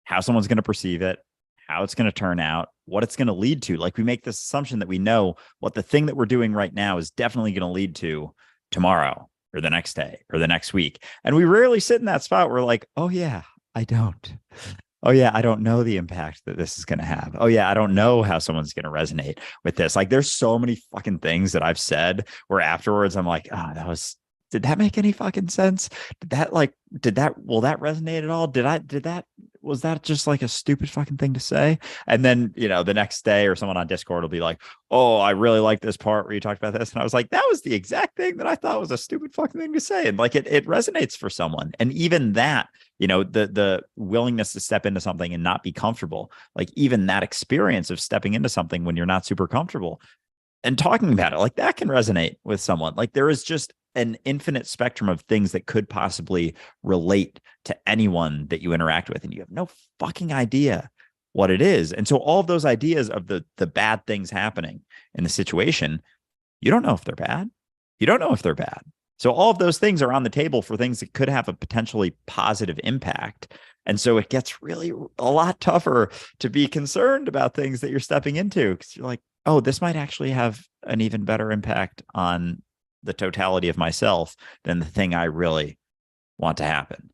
how someone's going to perceive it, how it's going to turn out, what it's going to lead to. Like we make this assumption that we know what the thing that we're doing right now is definitely going to lead to tomorrow or the next day or the next week. And we rarely sit in that spot where we're like, oh yeah, I don't. Oh yeah, I don't know the impact that this is going to have. Oh yeah, I don't know how someone's going to resonate with this. Like there's so many fucking things that I've said where afterwards I'm like, oh, did that make any fucking sense? Will that resonate at all? Was that just like a stupid fucking thing to say? And then, the next day or someone on Discord will be like, oh, I really like this part where you talked about this. And I was like, that was the exact thing that I thought was a stupid fucking thing to say. And like, it resonates for someone. And even that, the willingness to step into something and not be comfortable, like even that experience of stepping into something when you're not super comfortable and talking about it, like that can resonate with someone. Like there is just an infinite spectrum of things that could possibly relate to anyone that you interact with, and you have no fucking idea what it is. And so all of those ideas of the bad things happening in the situation, you don't know if they're bad. You don't know if they're bad. So all of those things are on the table for things that could have a potentially positive impact. And so it gets really a lot tougher to be concerned about things that you're stepping into, because you're like, oh, this might actually have an even better impact on the totality of myself than the thing I really want to happen.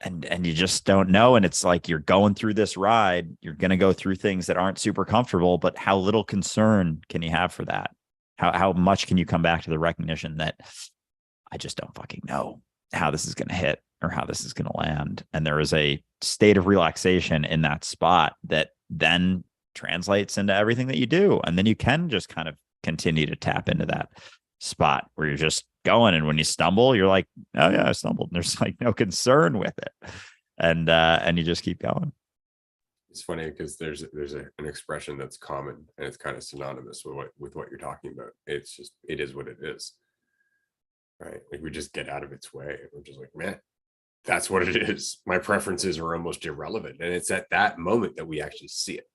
And you just don't know. And it's like, you're going through this ride, you're going to go through things that aren't super comfortable, but how little concern can you have for that? How much can you come back to the recognition that I just don't fucking know how this is going to hit or how this is going to land? And there is a state of relaxation in that spot that then translates into everything that you do. And then you can just kind of continue to tap into that spot where you're just going. And when you stumble, you're like, oh yeah, I stumbled. And there's like no concern with it. And you just keep going. It's funny because there's an expression that's common and it's kind of synonymous with what you're talking about. It's just, it is what it is. Right? Like we just get out of its way. We're just like, man, that's what it is. My preferences are almost irrelevant. And it's at that moment that we actually see it.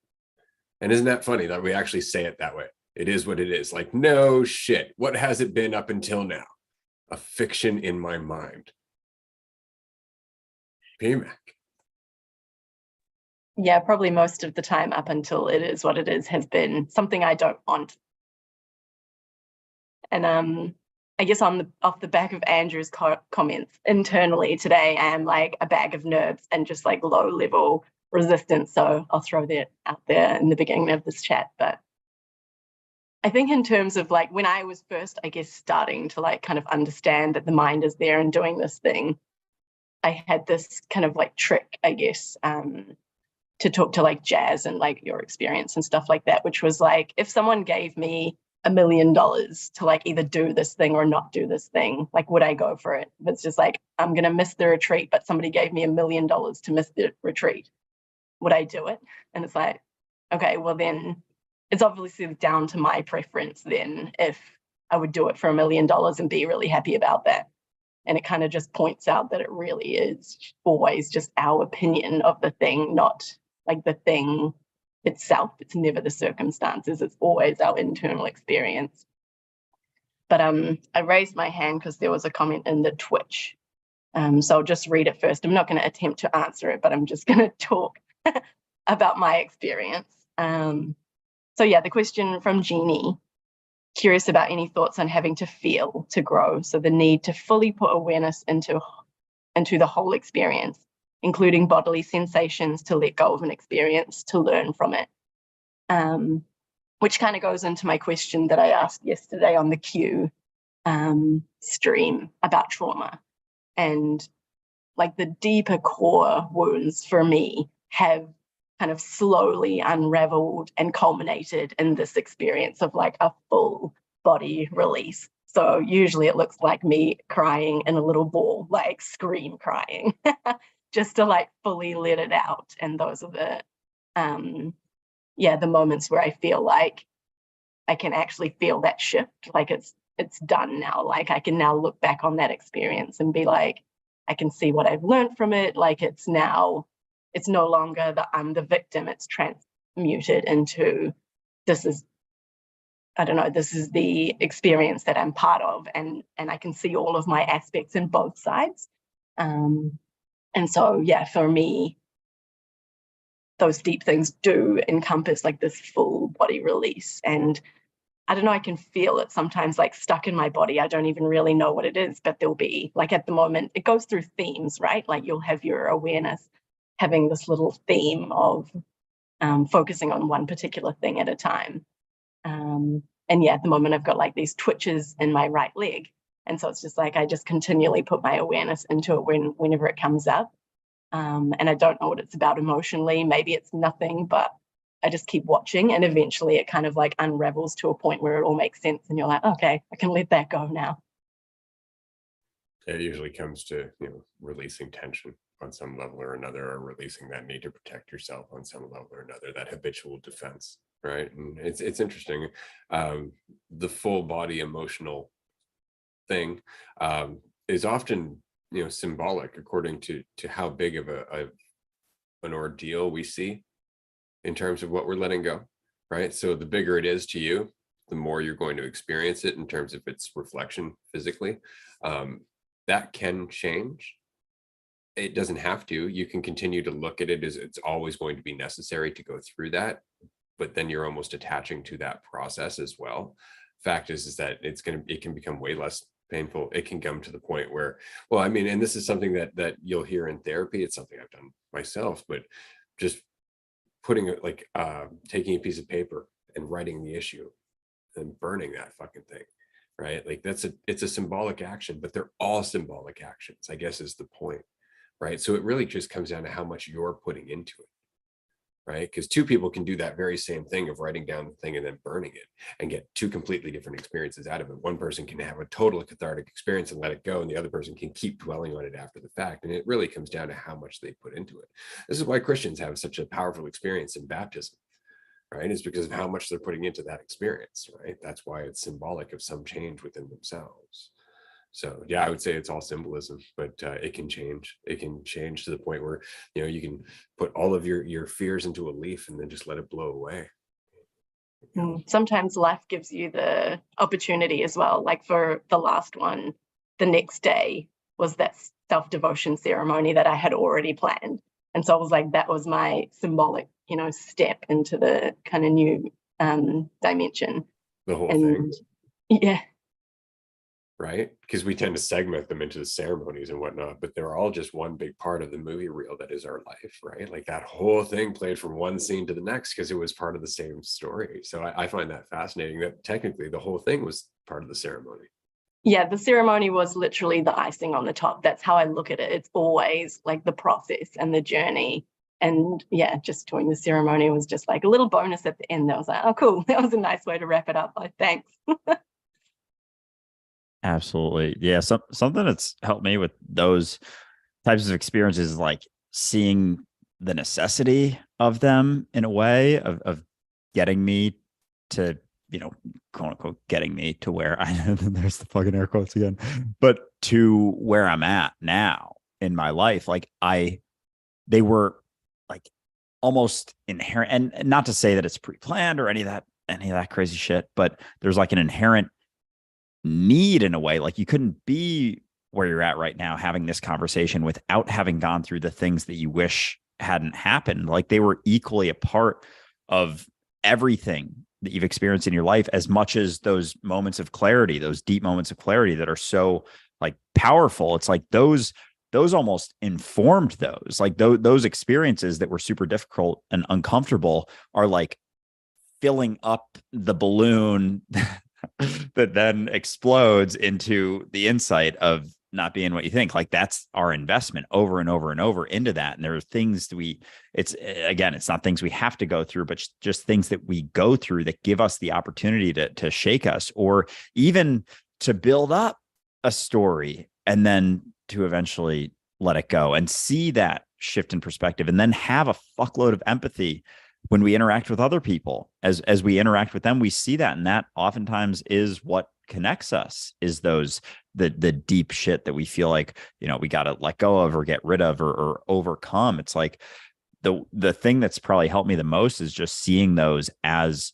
And isn't that funny that we actually say it that way? It is what it is. Like, no shit. What has it been up until now? A fiction in my mind. PMAC. Yeah, probably most of the time up until it is what it is has been something I don't want. And I guess off the back of Andrew's comments internally today, I am like a bag of nerves and just like low level resistance. So I'll throw that out there in the beginning of this chat. But I think in terms of like when I was first, I guess, starting to like kind of understand that the mind is there and doing this thing, I had this kind of like trick, I guess, to talk to like Jazz and like your experience and stuff like that, which was like, if someone gave me $1 million to like either do this thing or not do this thing, like would I go for it? If it's just like, I'm going to miss the retreat, but somebody gave me $1 million to miss the retreat, would I do it? And it's like, okay, well then it's obviously down to my preference then if I would do it for $1 million and be really happy about that. And it kind of just points out that it really is always just our opinion of the thing, not like the thing itself. It's never the circumstances. It's always our internal experience. But I raised my hand because there was a comment in the Twitch. So I'll just read it first. I'm not going to attempt to answer it, but I'm just going to talk about my experience. So yeah, the question from Jeannie, curious about any thoughts on having to feel to grow. So the need to fully put awareness into the whole experience, including bodily sensations, to let go of an experience, to learn from it. Which kind of goes into my question that I asked yesterday on the Q stream about trauma. And like the deeper core wounds for me have kind of slowly unraveled and culminated in this experience of like a full body release. So usually it looks like me crying in a little ball, like scream crying, just to like fully let it out. And those are the the moments where I feel like I can actually feel that shift, like it's done now. Like I can now look back on that experience and be like, I can see what I've learned from it. Like it's no longer that I'm the victim. It's transmuted into this is the experience that I'm part of, and I can see all of my aspects in both sides. And so yeah, for me, those deep things do encompass like this full body release. And I don't know, I can feel it sometimes like stuck in my body. I don't even really know what it is, but there'll be like at the moment, it goes through themes, right? Like you'll have your awareness having this little theme of focusing on one particular thing at a time. And yeah, at the moment I've got like these twitches in my right leg. And so it's just like, I just continually put my awareness into it whenever it comes up. And I don't know what it's about emotionally. Maybe it's nothing, but I just keep watching, and eventually it kind of like unravels to a point where it all makes sense. And you're like, okay, I can let that go now. It usually comes to, releasing tension on some level or another, or releasing that need to protect yourself on some level or another, that habitual defense, right? And it's interesting. The full body emotional thing is often, symbolic according to how big of an ordeal we see in terms of what we're letting go, right? So the bigger it is to you, the more you're going to experience it in terms of its reflection physically. That can change. It doesn't have to. You can continue to look at it as it's always going to be necessary to go through that, but then you're almost attaching to that process as well. Fact is that it can become way less painful. It can come to the point where, well, I mean, and this is something that you'll hear in therapy. It's something I've done myself, but just putting it like taking a piece of paper and writing the issue and burning that fucking thing, right? Like it's a symbolic action, but they're all symbolic actions, I guess, is the point, right? So it really just comes down to how much you're putting into it, right? Because two people can do that very same thing of writing down the thing and then burning it and get two completely different experiences out of it. One person can have a total cathartic experience and let it go, and the other person can keep dwelling on it after the fact. And it really comes down to how much they put into it. This is why Christians have such a powerful experience in baptism, right? Is because of how much they're putting into that experience, right? That's why it's symbolic of some change within themselves. So yeah, I would say it's all symbolism, but it can change. It can change to the point where, you know, you can put all of your fears into a leaf and then just let it blow away. Sometimes life gives you the opportunity as well. Like for the last one, the next day was that self-devotion ceremony that I had already planned. And so I was like, that was my symbolic, you know, step into the kind of new dimension. The whole thing. Yeah. Right? Because we tend to segment them into the ceremonies and whatnot, but they're all just one big part of the movie reel that is our life, right? Like that whole thing played from one scene to the next because it was part of the same story. So I find that fascinating that technically the whole thing was part of the ceremony. Yeah, the ceremony was literally the icing on the top. That's how I look at it. It's always like the process and the journey. And yeah, just doing the ceremony was just like a little bonus at the end. I was like, oh, cool. That was a nice way to wrap it up. Like, thanks. Absolutely. Yeah. Something that's helped me with those types of experiences is like seeing the necessity of them in a way of getting me to, you know, quote unquote, getting me to where I know there's the fucking air quotes again, but to where I'm at now in my life. Like they were like almost inherent, and not to say that it's pre-planned or any of that crazy shit, but there's like an inherent need in a way. Like you couldn't be where you're at right now having this conversation without having gone through the things that you wish hadn't happened. Like they were equally a part of everything that you've experienced in your life, as much as those moments of clarity, those deep moments of clarity that are so like powerful. It's like those almost informed those, like those experiences that were super difficult and uncomfortable are like filling up the balloon that then explodes into the insight of not being what you think. Like that's our investment over and over and over into that. And there are things that it's not things we have to go through, but just things that we go through that give us the opportunity to shake us, or even to build up a story and then to eventually let it go and see that shift in perspective, and then have a fuckload of empathy when we interact with other people. As we interact with them, we see that, and that oftentimes is what connects us, is the deep shit that we feel like, you know, we got to let go of or get rid of or overcome. It's like the thing that's probably helped me the most is just seeing those as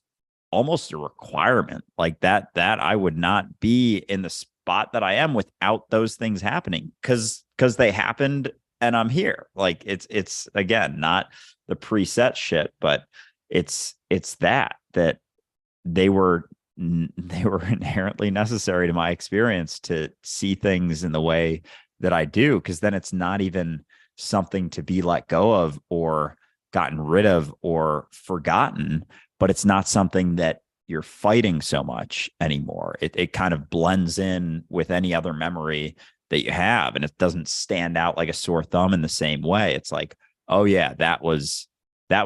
almost a requirement, like that I would not be in the spot that I am without those things happening, because they happened and I'm here. Like it's again, not the preset shit, but it's that they were inherently necessary to my experience to see things in the way that I do. Because then it's not even something to be let go of or gotten rid of or forgotten, but it's not something that you're fighting so much anymore. It kind of blends in with any other memory that you have, and it doesn't stand out like a sore thumb in the same way. It's like, oh yeah, that was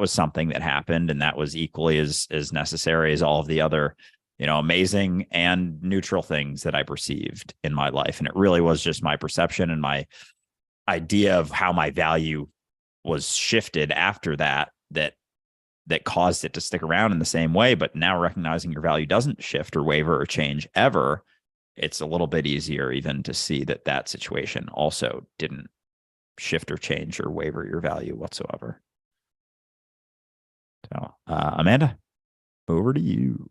something that happened, and that was equally as necessary as all of the other, you know, amazing and neutral things that I perceived in my life. And it really was just my perception and my idea of how my value was shifted after that caused it to stick around in the same way. But now recognizing your value doesn't shift or waver or change ever, it's a little bit easier even to see that situation also didn't shift or change or waver your value whatsoever. So, Amanda, over to you.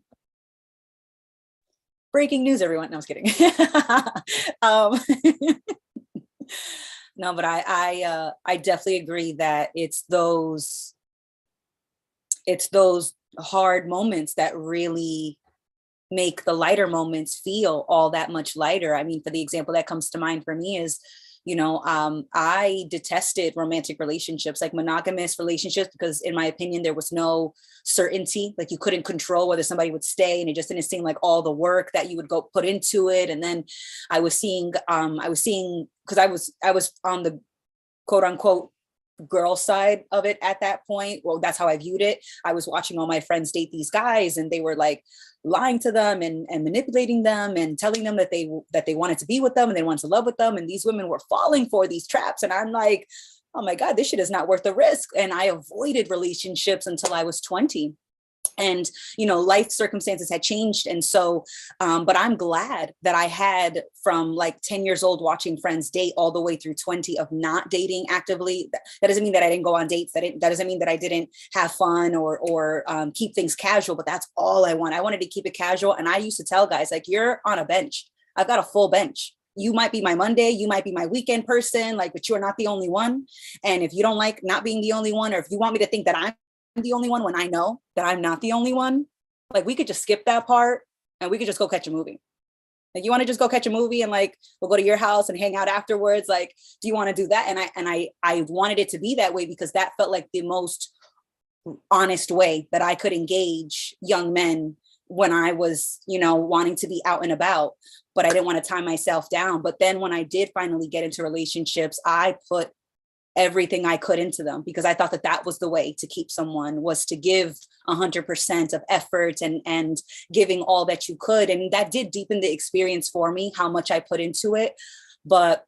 breaking news, everyone. No, I was kidding. um, no, but I definitely agree that it's those hard moments that really make the lighter moments feel all that much lighter. I mean, for the example that comes to mind for me is, I detested romantic relationships, like monogamous relationships, because in my opinion, there was no certainty. Like you couldn't control whether somebody would stay, and it just didn't seem like all the work that you would go put into it. And then I was seeing, because I was on the quote unquote girl side of it at that point. Well, that's how I viewed it. I was watching all my friends date these guys, and they were like lying to them and manipulating them and telling them that they wanted to be with them and they wanted to love with them. And these women were falling for these traps. And I'm like, oh my God, this shit is not worth the risk. And I avoided relationships until I was 20. And, life circumstances had changed. And so, but I'm glad that I had from like 10 years old watching friends date all the way through 20 of not dating actively. That doesn't mean that I didn't go on dates. That doesn't mean that I didn't have fun or keep things casual, but that's all I want. I wanted to keep it casual. And I used to tell guys, like, you're on a bench. I've got a full bench. You might be my Monday, you might be my weekend person, like, but you're not the only one. And if you don't like not being the only one, or if you want me to think that I'm the only one when I know that I'm not the only one, like, we could just skip that part and we could just go catch a movie. Like, you want to just go catch a movie and like, we'll go to your house and hang out afterwards. Like, do you want to do that? And I wanted it to be that way because that felt like the most honest way that I could engage young men when I was, wanting to be out and about, but I didn't want to tie myself down. But then when I did finally get into relationships, I put everything I could into them because I thought that was the way to keep someone, was to give 100% of effort and giving all that you could. And that did deepen the experience for me, how much I put into it. But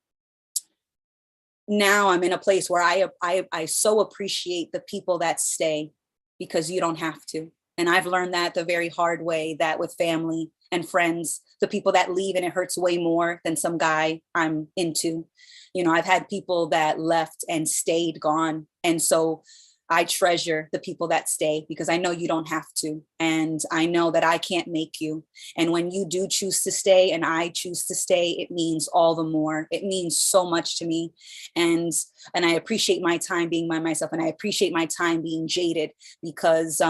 now I'm in a place where I so appreciate the people that stay because you don't have to. And I've learned that the very hard way, that with family and friends, the people that leave and it hurts way more than some guy I'm into. I've had people that left and stayed gone. And so I treasure the people that stay because I know you don't have to. And I know that I can't make you. And when you do choose to stay and I choose to stay, it means all the more. It means so much to me. And I appreciate my time being by myself. And I appreciate my time being jaded because,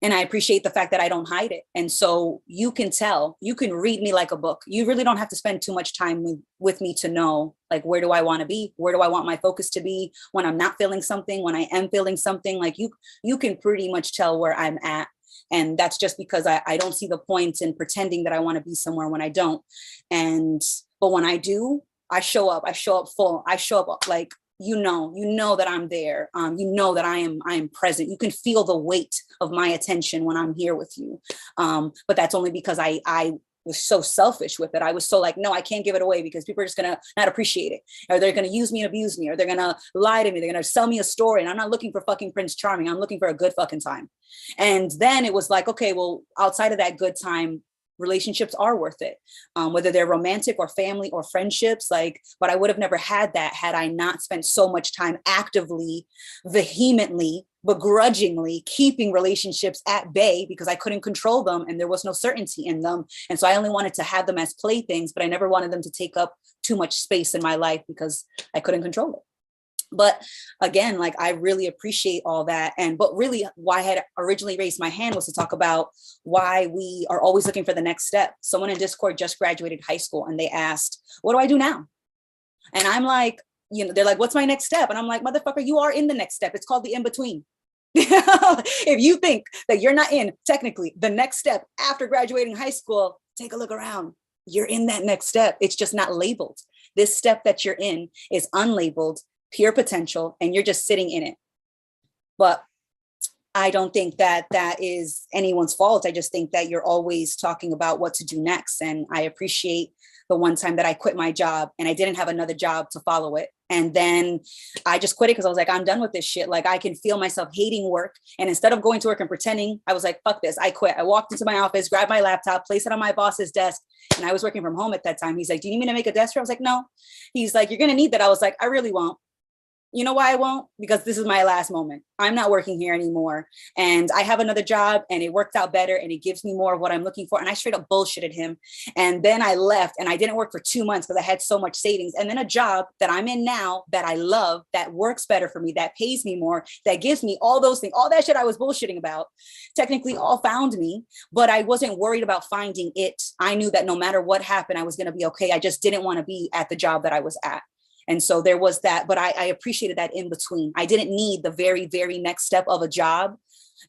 and I appreciate the fact that I don't hide it. And so you can tell, you can read me like a book. You really don't have to spend too much time with me to know, like, where do I want to be? Where do I want my focus to be when I'm not feeling something, when I am feeling something? Like, you can pretty much tell where I'm at. And that's just because I don't see the point in pretending that I want to be somewhere when I don't. But when I do, I show up full. I show up like, you know that I'm there. That I am present. You can feel the weight of my attention when I'm here with you. But that's only because I was so selfish with it. I was so like, no, I can't give it away because people are just going to not appreciate it. Or they're going to use me and abuse me, or they're going to lie to me. They're going to sell me a story. And I'm not looking for fucking Prince Charming. I'm looking for a good fucking time. And then it was like, okay, well, outside of that good time, relationships are worth it, whether they're romantic or family or friendships. Like, but I would have never had that had I not spent so much time actively, vehemently, begrudgingly keeping relationships at bay because I couldn't control them and there was no certainty in them. And so I only wanted to have them as playthings, but I never wanted them to take up too much space in my life because I couldn't control it. But again, like, I really appreciate all that. But really why I had originally raised my hand was to talk about why we are always looking for the next step. Someone in Discord just graduated high school and they asked, what do I do now? And I'm like, they're like, what's my next step? And I'm like, motherfucker, you are in the next step. It's called the in-between. If you think that you're not in technically the next step after graduating high school, take a look around. You're in that next step. It's just not labeled. This step that you're in is unlabeled, pure potential, and you're just sitting in it. But I don't think that is anyone's fault. I just think that you're always talking about what to do next. And I appreciate the one time that I quit my job and I didn't have another job to follow it. And then I just quit it because I was like, I'm done with this shit. Like, I can feel myself hating work. And instead of going to work and pretending, I was like, fuck this. I quit. I walked into my office, grabbed my laptop, placed it on my boss's desk. And I was working from home at that time. He's like, do you need me to make a desk for? I was like, no. He's like, you're going to need that. I was like, I really won't. You know why I won't? Because this is my last moment. I'm not working here anymore. And I have another job and it worked out better and it gives me more of what I'm looking for. And I straight up bullshitted him. And then I left and I didn't work for 2 months because I had so much savings. And then a job that I'm in now that I love, that works better for me, that pays me more, that gives me all those things, all that shit I was bullshitting about, technically all found me, but I wasn't worried about finding it. I knew that no matter what happened, I was going to be okay. I just didn't want to be at the job that I was at. And so there was that, but I appreciated that in between. I didn't need the very, very next step of a job.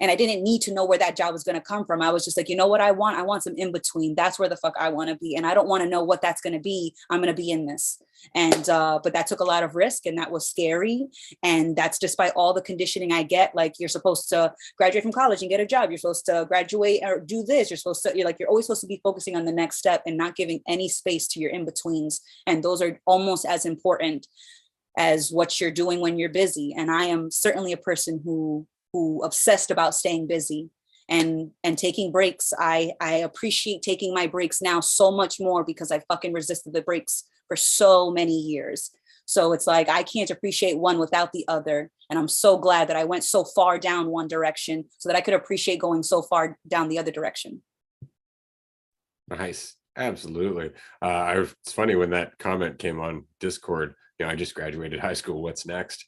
And I didn't need to know where that job was going to come from. I was just like, you know what I want? I want some in between. That's where the fuck I want to be. And I don't want to know what that's going to be. I'm going to be in this. And, but that took a lot of risk and that was scary. And that's despite all the conditioning I get. Like you're supposed to graduate from college and get a job. You're supposed to graduate or do this. You're supposed to, you're always supposed to be focusing on the next step and not giving any space to your in-betweens. And those are almost as important as what you're doing when you're busy. And I am certainly a person who obsessed about staying busy and taking breaks. I appreciate taking my breaks now so much more because I fucking resisted the breaks for so many years. So it's like, I can't appreciate one without the other. And I'm so glad that I went so far down one direction so that I could appreciate going so far down the other direction. Nice. Absolutely. It's funny when that comment came on Discord, I just graduated high school. What's next?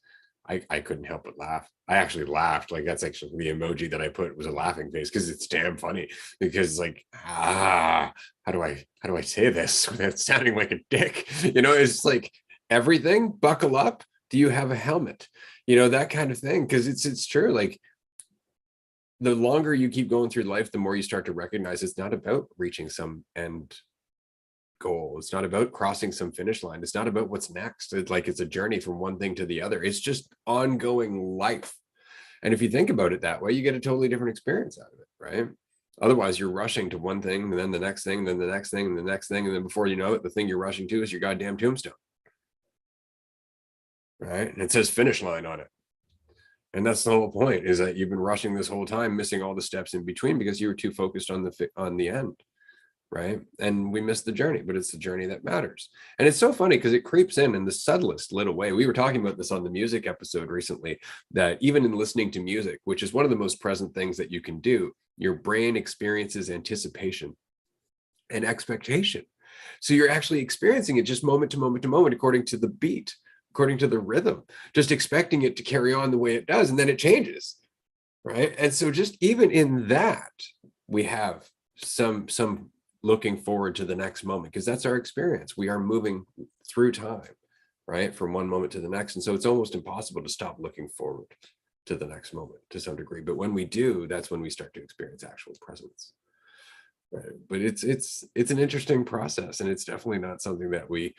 I couldn't help but laugh. I actually laughed. Like that's actually the emoji that I put was a laughing face because it's damn funny. Because like, how do I say this without sounding like a dick? It's like everything. Buckle up. Do you have a helmet? That kind of thing. Because it's true. Like the longer you keep going through life, the more you start to recognize it's not about reaching some end goal. It's not about crossing some finish line. It's not about what's next. It's a journey from one thing to the other. It's just ongoing life. And if you think about it that way, you get a totally different experience out of it, right? Otherwise, you're rushing to one thing, and then the next thing, then the next thing, and the next thing. And then before you know it, the thing you're rushing to is your goddamn tombstone, right? And it says finish line on it. And that's the whole point, is that you've been rushing this whole time, missing all the steps in between because you were too focused on the end. Right. And we miss the journey, but it's the journey that matters. And it's so funny because it creeps in the subtlest little way. We were talking about this on the music episode recently, that even in listening to music, which is one of the most present things that you can do, your brain experiences anticipation and expectation. So you're actually experiencing it just moment to moment to moment, according to the beat, according to the rhythm, just expecting it to carry on the way it does. And then it changes. Right. And so just even in that, we have some looking forward to the next moment, because that's our experience. We are moving through time, right, from one moment to the next. And so it's almost impossible to stop looking forward to the next moment to some degree. But when we do, that's when we start to experience actual presence. Right? But it's an interesting process, and it's definitely not something that we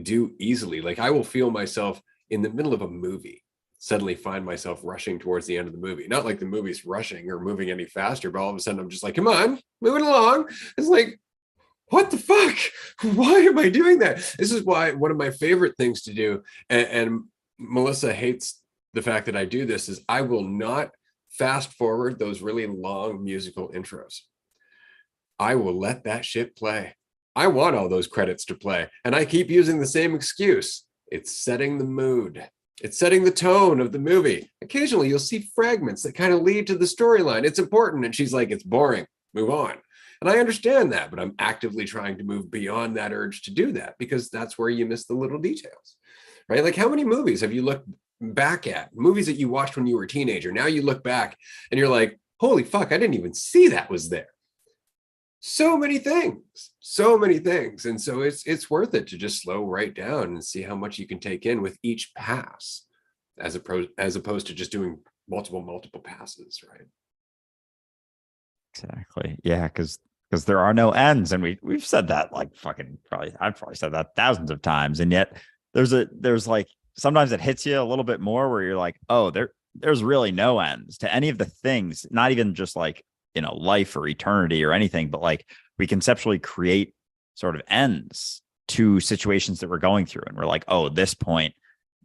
do easily. Like I will feel myself in the middle of a movie suddenly find myself rushing towards the end of the movie. Not like the movie's rushing or moving any faster, but all of a sudden I'm just like, come on, moving along. It's like, what the fuck? Why am I doing that? This is why one of my favorite things to do, and Melissa hates the fact that I do this, is I will not fast forward those really long musical intros. I will let that shit play. I want all those credits to play. And I keep using the same excuse. It's setting the mood. It's setting the tone of the movie. Occasionally you'll see fragments that kind of lead to the storyline. It's important. And she's like, it's boring, move on. And I understand that, but I'm actively trying to move beyond that urge to do that, because that's where you miss the little details, right? Like how many movies have you looked back at? Movies that you watched when you were a teenager. Now you look back and you're like, holy fuck, I didn't even see that was there. So many things. And so it's worth it to just slow right down and see how much you can take in with each pass, as opposed to just doing multiple passes, right? Exactly. Yeah, because there are no ends. And we've said that like I've probably said that thousands of times. And yet there's like sometimes it hits you a little bit more where you're like, oh, there's really no ends to any of the things, not even just like life or eternity or anything, but like we conceptually create sort of ends to situations that we're going through. And we're like, oh, this point,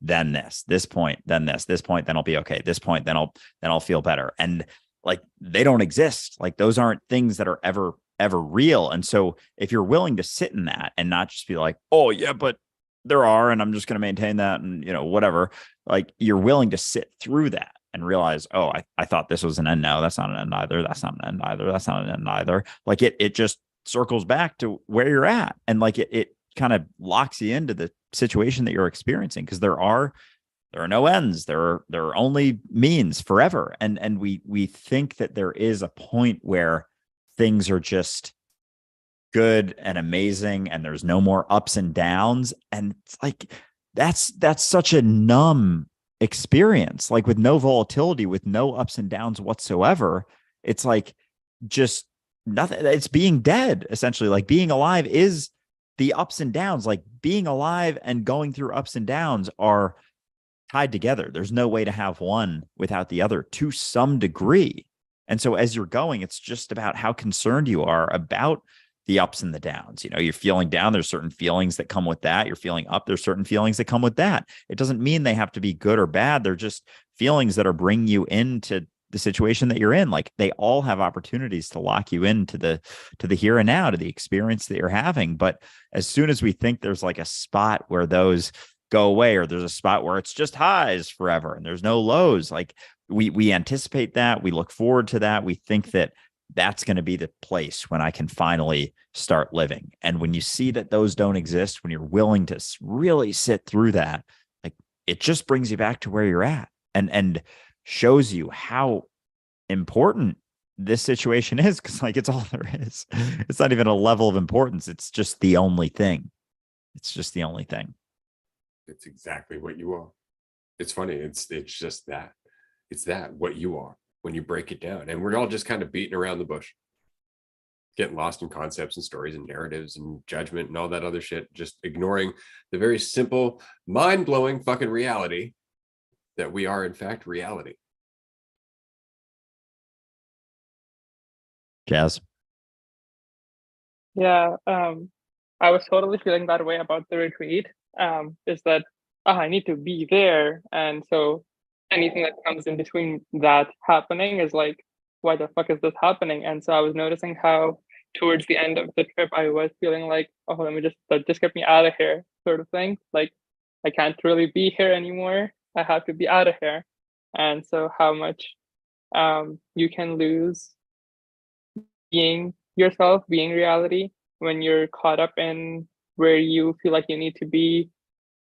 then this point, then this point, then I'll be okay. This point, then I'll feel better. And like, they don't exist. Like those aren't things that are ever real. And so if you're willing to sit in that and not just be like, oh yeah, but there are, and I'm just going to maintain that, and whatever. Like, you're willing to sit through that and realize, oh, I thought this was an end. No, that's not an end either. That's not an end either. That's not an end either. Like, it just circles back to where you're at, and like it kind of locks you into the situation that you're experiencing, because there are no ends. There are only means forever, and we think that there is a point where things are just good and amazing and there's no more ups and downs, and it's like that's such a numb experience, like with no volatility, with no ups and downs whatsoever. It's like just nothing. It's being dead, essentially. Like, being alive is the ups and downs. Like, being alive and going through ups and downs are tied together. There's no way to have one without the other to some degree. And so as you're going, it's just about how concerned you are about the ups and the downs. You're feeling down, there's certain feelings that come with that. You're feeling up, there's certain feelings that come with that. It doesn't mean they have to be good or bad. They're just feelings that are bringing you into the situation that you're in. Like, they all have opportunities to lock you into the here and now, to the experience that you're having. But as soon as we think there's like a spot where those go away, or there's a spot where it's just highs forever and there's no lows, like we anticipate that, we look forward to that, we think that that's going to be the place when I can finally start living. And when you see that those don't exist, when you're willing to really sit through that, like, it just brings you back to where you're at, and shows you how important this situation is. Because, like, it's all there is. It's not even a level of importance. It's just the only thing. It's just the only thing. It's exactly what you are. It's funny. It's just that. It's that, what you are, when you break it down. And we're all just kind of beating around the bush, getting lost in concepts and stories and narratives and judgment and all that other shit, just ignoring the very simple, mind-blowing fucking reality that we are, in fact, reality. Jazz? Yeah, I was totally feeling that way about the retreat. Is that I need to be there, and so anything that comes in between that happening is like, why the fuck is this happening? And so I was noticing how towards the end of the trip I was feeling like, oh, let me just get me out of here, sort of thing. Like, I can't really be here anymore. I have to be out of here. And so how much you can lose being yourself, being reality, when you're caught up in where you feel like you need to be,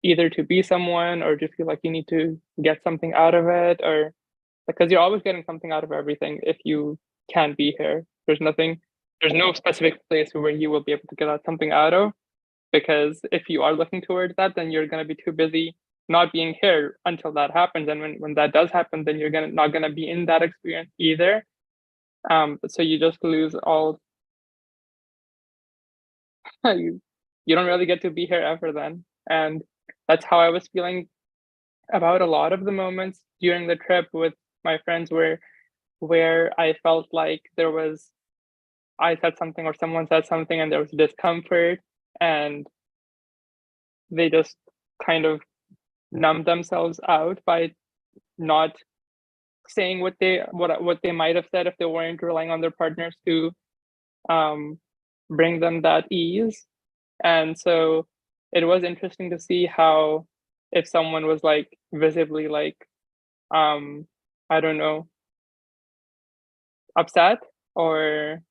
either to be someone or to feel like you need to get something out of it, or because you're always getting something out of everything if you can be here. There's no specific place where you will be able to get out something out of, because if you are looking towards that, then you're going to be too busy not being here until that happens. And when that does happen, then you're not going to be in that experience either. So you just lose all. you don't really get to be here ever then. And that's how I was feeling about a lot of the moments during the trip with my friends, where I felt like I said something or someone said something and there was discomfort, and they just kind of numbed themselves out by not saying what they might have said if they weren't relying on their partners to bring them that ease. And so it was interesting to see how, if someone was like visibly like I don't know, upset or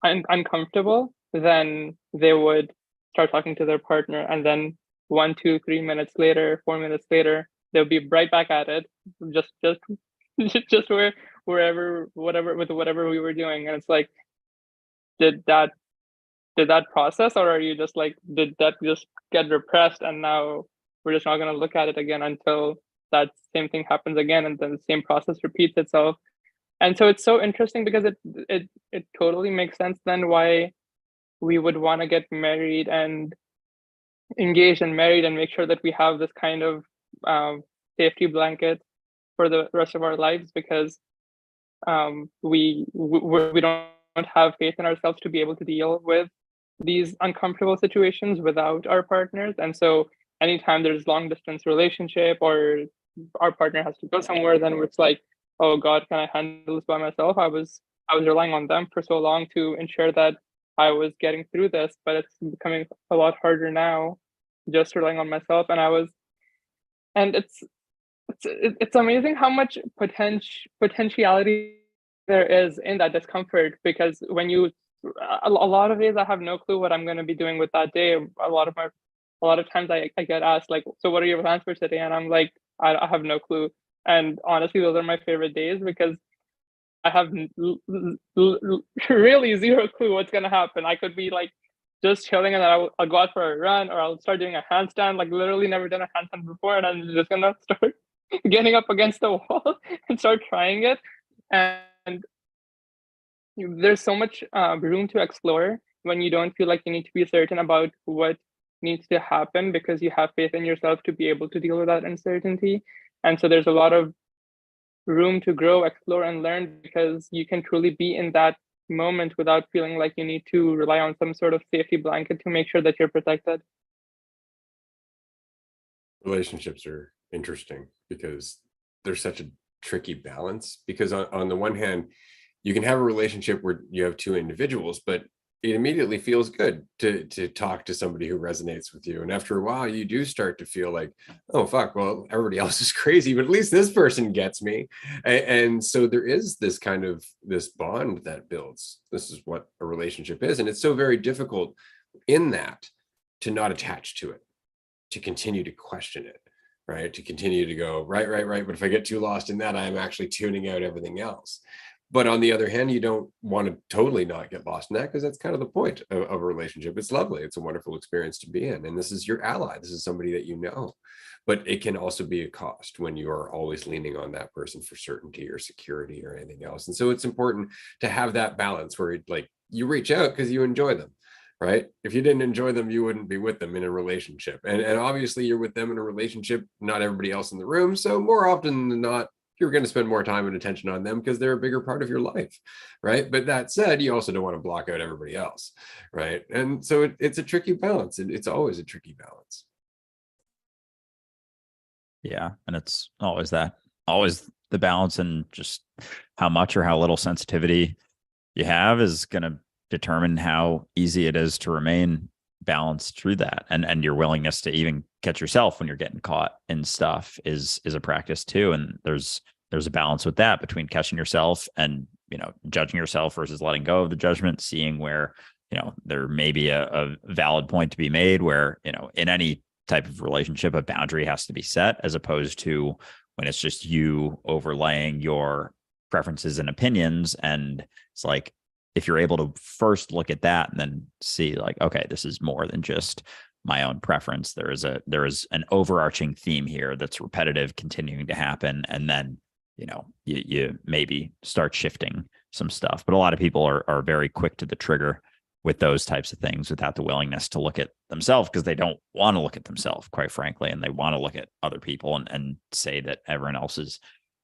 uncomfortable, then they would start talking to their partner, and then 1, 2, 3 minutes later, 4 minutes later, they'll be right back at it, just just whatever we were doing. And it's like, did that process, or are you just like, did that just get repressed and now we're just not going to look at it again until that same thing happens again, and then the same process repeats itself? And so it's so interesting, because it totally makes sense then why we would want to get married and engaged and married and make sure that we have this kind of safety blanket for the rest of our lives, because we don't have faith in ourselves to be able to deal with these uncomfortable situations without our partners. And so anytime there's long distance relationship or our partner has to go somewhere, then it's like, oh God, can I handle this by myself? I was relying on them for so long to ensure that I was getting through this, but it's becoming a lot harder now. just relying on myself. And it's amazing how much potentiality there is in that discomfort, because when you a lot of days I have no clue what I'm going to be doing with that day. A lot of times I get asked like, so what are your plans for today? And I'm like, I have no clue. And honestly, those are my favorite days, because I have really zero clue what's going to happen. I could be like just chilling, and then I'll go out for a run, or I'll start doing a handstand, like literally never done a handstand before, and I'm just going to start getting up against the wall and start trying it. And there's so much room to explore when you don't feel like you need to be certain about what needs to happen, because you have faith in yourself to be able to deal with that uncertainty. And so there's a lot of room to grow, explore, and learn, because you can truly be in that moment without feeling like you need to rely on some sort of safety blanket to make sure that you're protected. Relationships are interesting because there's such a tricky balance, because on the one hand, you can have a relationship where you have two individuals, but it immediately feels good to talk to somebody who resonates with you. And after a while, you do start to feel like, oh, fuck, well, everybody else is crazy, but at least this person gets me. And so there is this kind of this bond that builds. This is what a relationship is. And it's so very difficult in that to not attach to it, to continue to question it, right? To continue to go, right. But if I get too lost in that, I'm actually tuning out everything else. But on the other hand, you don't want to totally not get lost in that, because that's kind of the point of a relationship. It's lovely. It's a wonderful experience to be in. And this is your ally. This is somebody that you know. But it can also be a cost when you are always leaning on that person for certainty or security or anything else. And so it's important to have that balance where like you reach out because you enjoy them, right? If you didn't enjoy them, you wouldn't be with them in a relationship. And obviously you're with them in a relationship, not everybody else in the room. So more often than not, you're going to spend more time and attention on them because they're a bigger part of your life, right? But that said, you also don't want to block out everybody else, right? And so it's a tricky balance, and it's always a tricky balance. Yeah, and it's always the balance, and just how much or how little sensitivity you have is going to determine how easy it is to remain balanced through that. And your willingness to even catch yourself when you're getting caught in stuff is a practice too. And there's a balance with that between catching yourself and, judging yourself versus letting go of the judgment, seeing where, there may be a valid point to be made where, in any type of relationship, a boundary has to be set, as opposed to when it's just you overlaying your preferences and opinions. And it's like, if you're able to first look at that and then see like, okay, this is more than just my own preference. There is an overarching theme here that's repetitive, continuing to happen. And then, you maybe start shifting some stuff. But a lot of people are very quick to the trigger with those types of things without the willingness to look at themselves, because they don't want to look at themselves, quite frankly. And they want to look at other people and say that everyone else is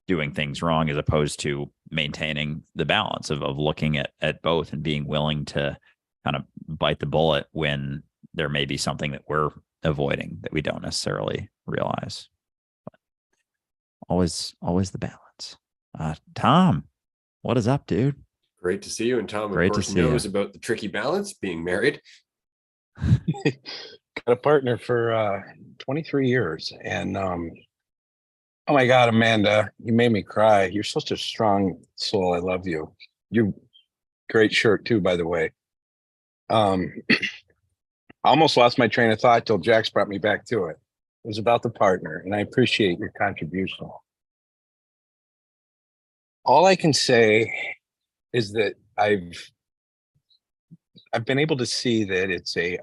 doing things wrong, as opposed to maintaining the balance of looking at both and being willing to kind of bite the bullet when there may be something that we're avoiding that we don't necessarily realize. But always the balance. Tom, what is up, dude? Great to see you. And Tom, Great of course, knows about the tricky balance, being married. Got a partner for 23 years. And oh my God, Amanda, you made me cry. You're such a strong soul. I love you. You great shirt too, by the way. I almost lost my train of thought till Jax brought me back to it. It was about the partner, and I appreciate your contribution. All I can say is that I've been able to see that it's a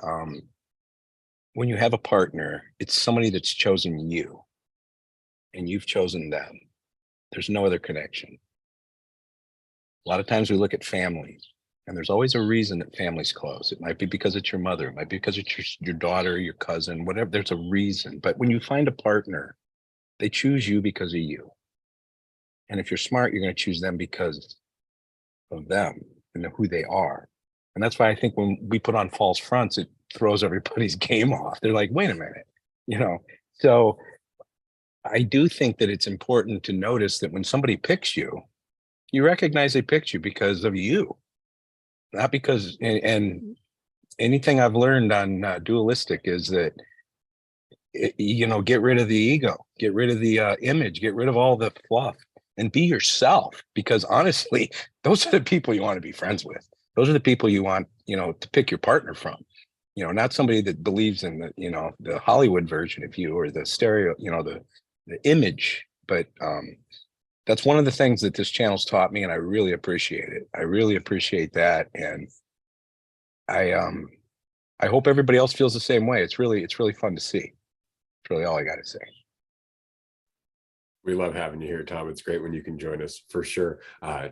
when you have a partner, it's somebody that's chosen you and you've chosen them. There's no other connection. A lot of times we look at families, and there's always a reason that families close. It might be because it's your mother, it might be because it's your daughter, your cousin, whatever. There's a reason. But when you find a partner, they choose you because of you. And if you're smart, you're going to choose them because of them and who they are. And that's why I think when we put on false fronts, it throws everybody's game off. They're like, wait a minute, So I do think that it's important to notice that when somebody picks you, you recognize they picked you because of you, not because, and anything I've learned on Dualistic is that get rid of the ego, get rid of the image, get rid of all the fluff, and be yourself. Because honestly, those are the people you want to be friends with. Those are the people you want, to pick your partner from. Not somebody that believes in the Hollywood version of you, or the stereo, the image. But that's one of the things that this channel's taught me, and I really appreciate it. I really appreciate that, and I hope everybody else feels the same way. It's really fun to see. It's really all I got to say. We love having you here, Tom. It's great when you can join us, for sure.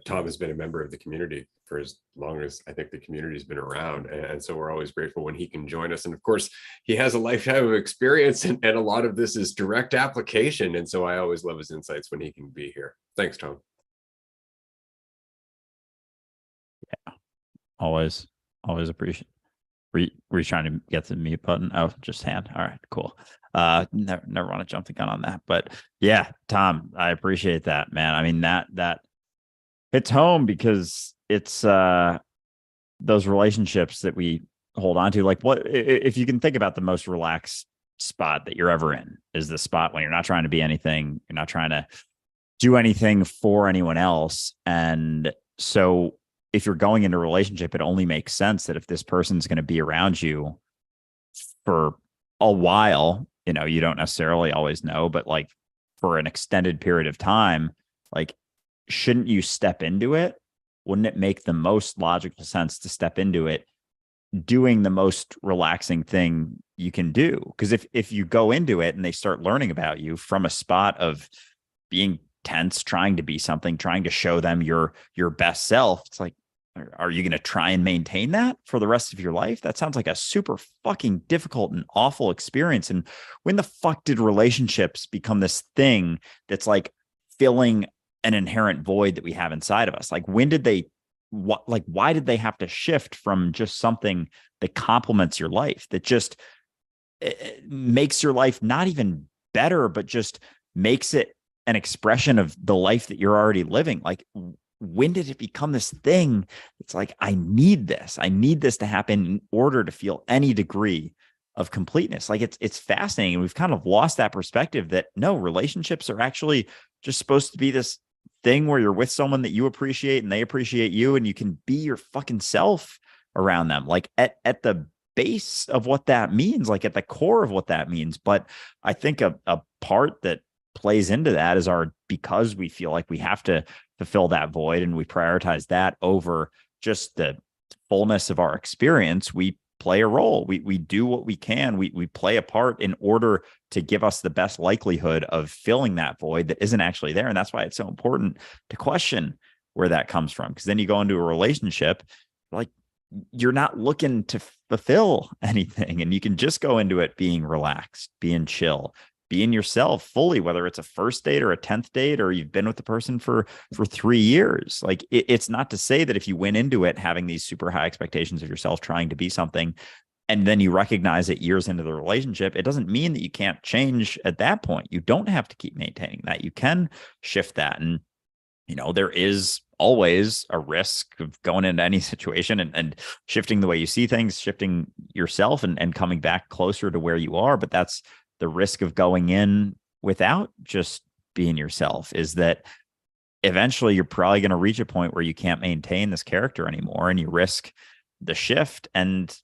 Tom has been a member of the community for as long as I think the community's been around. And so we're always grateful when he can join us. And of course, he has a lifetime of experience, and a lot of this is direct application. And so I always love his insights when he can be here. Thanks, Tom. Yeah, always appreciate. Were you trying to get the mute button? Oh, just hand. All right, cool. Never want to jump the gun on that, but yeah, Tom, I appreciate that, man. I mean, that hits home, because it's those relationships that we hold on to. Like, what if you can think about the most relaxed spot that you're ever in is the spot when you're not trying to be anything, you're not trying to do anything for anyone else. And so if you're going into a relationship, it only makes sense that if this person's going to be around you for a while, you don't necessarily always know, but like for an extended period of time, like, shouldn't you step into it? Wouldn't it make the most logical sense to step into it doing the most relaxing thing you can do? Because if you go into it and they start learning about you from a spot of being tense, trying to be something, trying to show them your best self, it's like, are you going to try and maintain that for the rest of your life? That sounds like a super fucking difficult and awful experience. And when the fuck did relationships become this thing that's like filling an inherent void that we have inside of us? Like, when did they, why did they have to shift from just something that complements your life, that just makes your life not even better, but just makes it an expression of the life that you're already living? Like, when did it become this thing? It's like, I need this to happen in order to feel any degree of completeness. Like, it's fascinating. And we've kind of lost that perspective that no, relationships are actually just supposed to be this thing where you're with someone that you appreciate and they appreciate you, and you can be your fucking self around them. Like, at the base of what that means, like at the core of what that means. But I think a part that plays into that is because we feel like we have to fulfill that void, and we prioritize that over just the fullness of our experience. We play a role. We do what we can. We play a part in order to give us the best likelihood of filling that void that isn't actually there. And that's why it's so important to question where that comes from. Because then you go into a relationship, like, you're not looking to fulfill anything, and you can just go into it being relaxed, being chill, being yourself fully, whether it's a first date or a 10th date, or you've been with the person for 3 years. Like, it's not to say that if you went into it having these super high expectations of yourself, trying to be something, and then you recognize it years into the relationship, it doesn't mean that you can't change at that point. You don't have to keep maintaining that. You can shift that. And, there is always a risk of going into any situation and shifting the way you see things, shifting yourself and coming back closer to where you are. But that's the risk of going in without just being yourself, is that eventually you're probably going to reach a point where you can't maintain this character anymore, and you risk the shift. And,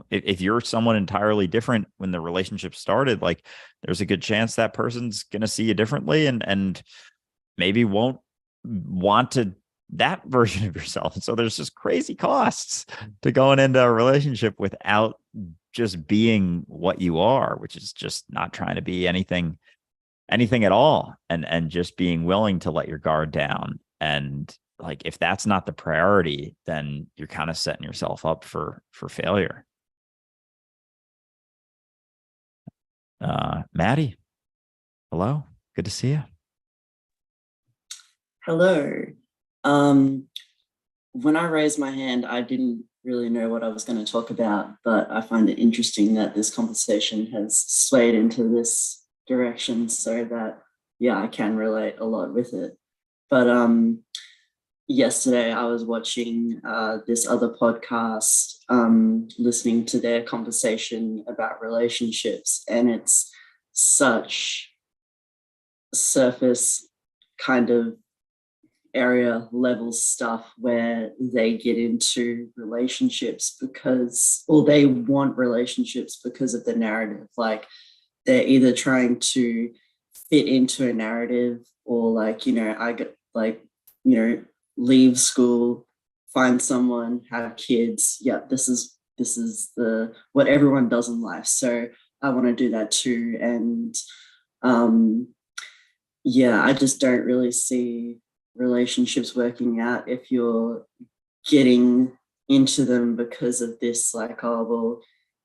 if you're someone entirely different when the relationship started, like, there's a good chance that person's going to see you differently and maybe won't want that version of yourself. And so there's just crazy costs to going into a relationship without just being what you are, which is just not trying to be anything at all, and just being willing to let your guard down. And like, if that's not the priority, then you're kind of setting yourself up for failure. Maddie, hello, good to see you. Hello. When I raised my hand, I didn't really know what I was going to talk about, but I find it interesting that this conversation has swayed into this direction, so that, yeah, I can relate a lot with it. But yesterday I was watching this other podcast, listening to their conversation about relationships, and it's such surface kind of area level stuff where they get into relationships because, or they want relationships because of the narrative. Like they're either trying to fit into a narrative or like, you know, I get like, you know, leave school, find someone, have kids. Yeah, this is the what everyone does in life. So I want to do that too. And yeah, I just don't really see relationships working out if you're getting into them because of this, like, oh well,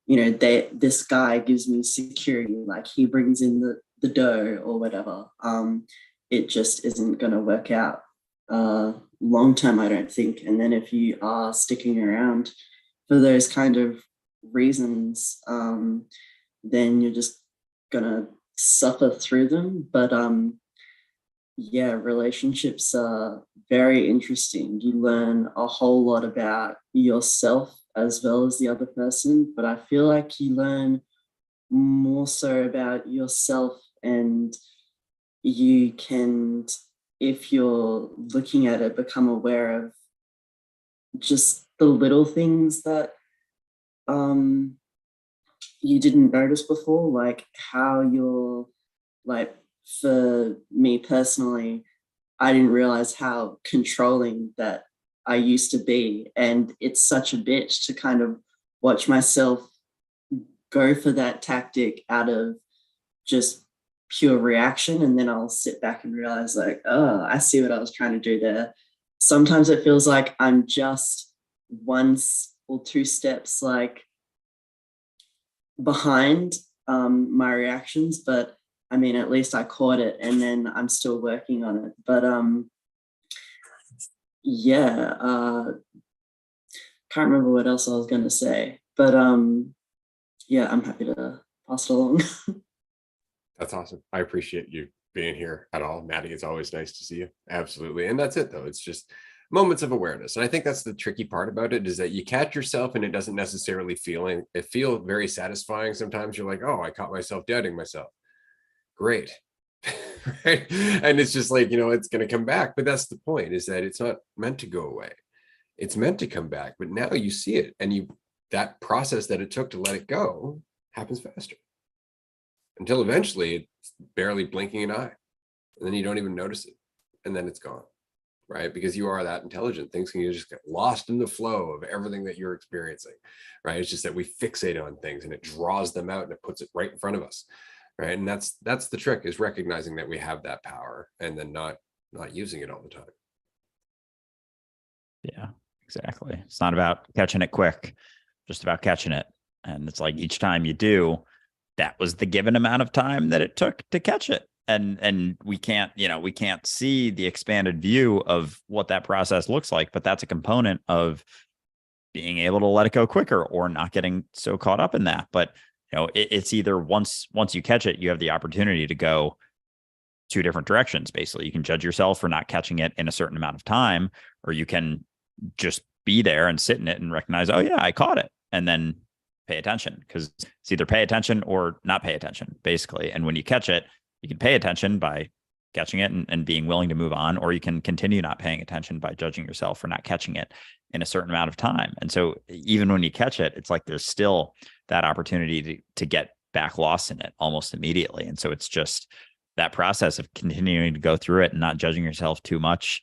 you know, this guy gives me security, like he brings in the dough or whatever. It just isn't going to work out long term, I don't think. And then if you are sticking around for those kind of reasons, then you're just gonna suffer through them. But yeah, relationships are very interesting. You learn a whole lot about yourself as well as the other person, but I feel like you learn more so about yourself, and you can, if you're looking at it, become aware of just the little things that you didn't notice before, like how you're, like, for me personally, I didn't realize how controlling that I used to be. And it's such a bitch to kind of watch myself go for that tactic out of just pure reaction. And then I'll sit back and realize, like, oh, I see what I was trying to do there. Sometimes it feels like I'm just one or two steps like behind my reactions, but I mean, at least I caught it, and then I'm still working on it. But yeah, can't remember what else I was going to say, but yeah, I'm happy to pass it along. That's awesome. I appreciate you being here at all, Maddie. It's always nice to see you. Absolutely. And that's it though. It's just moments of awareness. And I think that's the tricky part about it, is that you catch yourself and it doesn't necessarily feel very satisfying. Sometimes you're like, oh, I caught myself doubting myself. Great. Right. And it's just like, you know, it's going to come back. But that's the point, is that it's not meant to go away. It's meant to come back. But now you see it, and that process that it took to let it go happens faster, until eventually it's barely blinking an eye, and then you don't even notice it, and then it's gone, right? Because you are that intelligent. Things can just get lost in the flow of everything that you're experiencing, right? It's just that we fixate on things, and it draws them out, and it puts it right in front of us, right? And that's the trick, is recognizing that we have that power, and then not using it all the time. Yeah, exactly. It's not about catching it quick, just about catching it. And it's like each time you do, that was the given amount of time that it took to catch it. And we can't see the expanded view of what that process looks like, but that's a component of being able to let it go quicker, or not getting so caught up in that. But you know, it's either once you catch it, you have the opportunity to go two different directions. Basically, you can judge yourself for not catching it in a certain amount of time, or you can just be there and sit in it and recognize, oh yeah, I caught it, and then pay attention, because it's either pay attention or not pay attention, basically. And when you catch it, you can pay attention by catching it and being willing to move on, or you can continue not paying attention by judging yourself for not catching it in a certain amount of time. And so even when you catch it, it's like there's still that opportunity to get back lost in it almost immediately. And so it's just that process of continuing to go through it and not judging yourself too much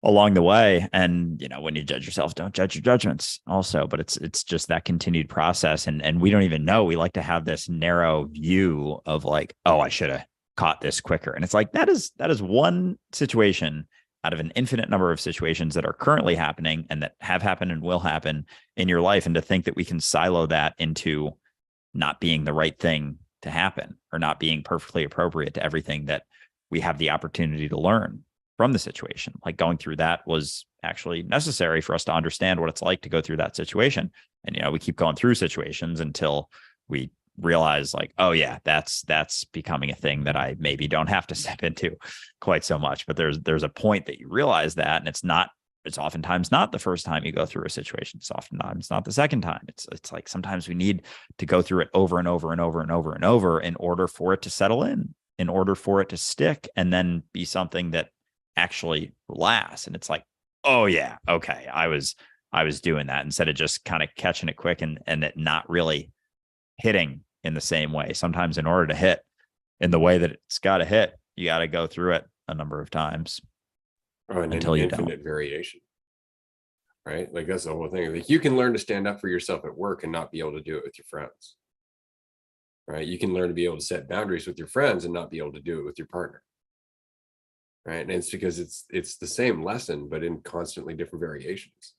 along the way. And, you know, when you judge yourself, don't judge your judgments also, but it's just that continued process. And we don't even know, we like to have this narrow view of like, oh, I should have caught this quicker. And it's like, that is one situation out of an infinite number of situations that are currently happening and that have happened and will happen in your life. And to think that we can silo that into not being the right thing to happen, or not being perfectly appropriate to everything that we have the opportunity to learn from the situation. Like going through that was actually necessary for us to understand what it's like to go through that situation. And, you know, we keep going through situations until we realize like, oh yeah, that's becoming a thing that I maybe don't have to step into quite so much. But there's a point that you realize that, and it's not it's oftentimes not the first time you go through a situation. It's oftentimes not the second time. It's like sometimes we need to go through it over and over and over and over and over in order for it to settle in order for it to stick, and then be something that actually lasts. And it's like, oh yeah, okay, I was doing that, instead of just kind of catching it quick and it not really hitting in the same way. Sometimes in order to hit in the way that it's got to hit, you got to go through it a number of times until you don't. Infinite variation, right? Like that's the whole thing. Like you can learn to stand up for yourself at work and not be able to do it with your friends, right? You can learn to be able to set boundaries with your friends and not be able to do it with your partner, right? And it's because it's the same lesson, but in constantly different variations,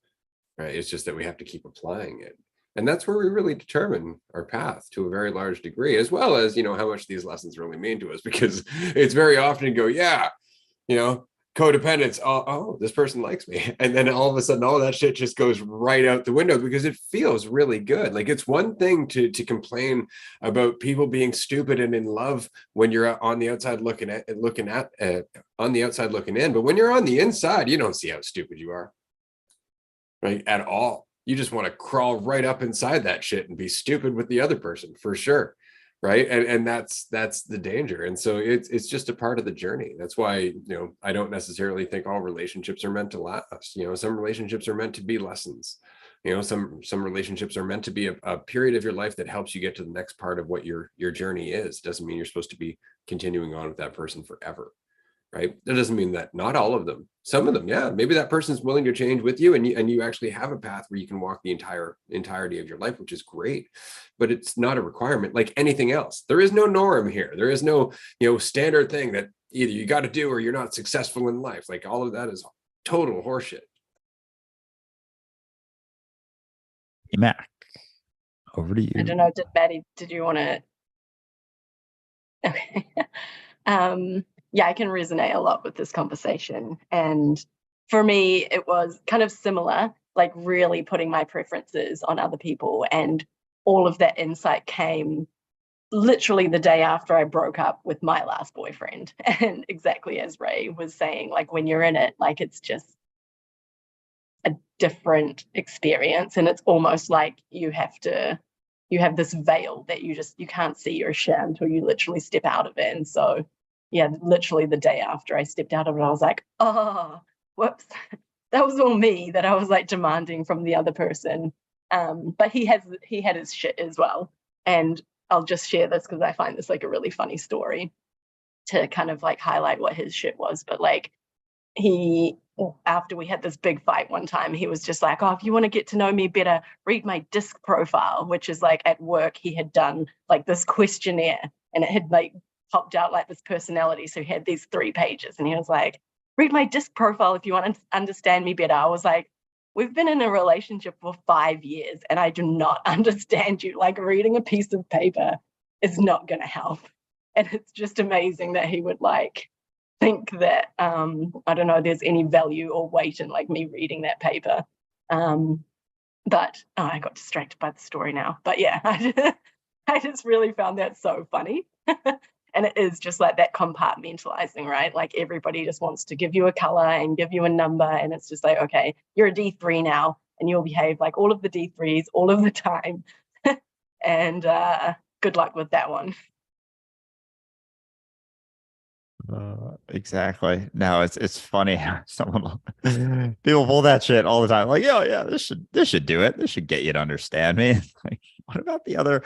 right? It's just that we have to keep applying it. And that's where we really determine our path to a very large degree, as well as, how much these lessons really mean to us, because it's very often go, yeah, codependence. Oh, this person likes me. And then all of a sudden, all that shit just goes right out the window because it feels really good. Like it's one thing to complain about people being stupid and in love when you're on the outside looking on the outside looking in. But when you're on the inside, you don't see how stupid you are, right? At all. You just want to crawl right up inside that shit and be stupid with the other person for sure. Right. And that's the danger. And so it's just a part of the journey. That's why, I don't necessarily think all relationships are meant to last. Some relationships are meant to be lessons. Some relationships are meant to be a period of your life that helps you get to the next part of what your journey is. Doesn't mean you're supposed to be continuing on with that person forever. Right. That doesn't mean that not all of them, some of them, yeah, maybe that person's willing to change with you and you actually have a path where you can walk the entirety of your life, which is great, but it's not a requirement like anything else. There is no norm here. There is no, standard thing that either you got to do or you're not successful in life. Like all of that is total horseshit. Mac, over to you. I don't know, Maddie, did you want to? Okay. Yeah, I can resonate a lot with this conversation. And for me, it was kind of similar, like really putting my preferences on other people. And all of that insight came literally the day after I broke up with my last boyfriend. And exactly as Ray was saying, like when you're in it, like it's just a different experience. And it's almost like you have this veil that you can't see your shit until you literally step out of it. And so yeah, literally the day after I stepped out of it, I was like, oh, whoops, that was all me that I was like demanding from the other person. But he had his shit as well. And I'll just share this because I find this like a really funny story to kind of like highlight what his shit was. But like after we had this big fight one time, he was just like, oh, if you want to get to know me better, read my disc profile, which is like at work, he had done like this questionnaire and it had like popped out like this personality. So he had these 3 pages and he was like, read my disc profile if you want to understand me better. I was like, we've been in a relationship for 5 years and I do not understand you. Like reading a piece of paper is not going to help. And it's just amazing that he would like think that, I don't know, there's any value or weight in like me reading that paper. But I got distracted by the story now. But yeah, I just really found that so funny. And it is just like that compartmentalizing, right? Like everybody just wants to give you a color and give you a number. And it's just like, okay, you're a D3 now and you'll behave like all of the D3s all of the time. And good luck with that one. Exactly. No, it's funny how people pull that shit all the time. Like, oh yeah, this should do it. This should get you to understand me. Like, what about the other?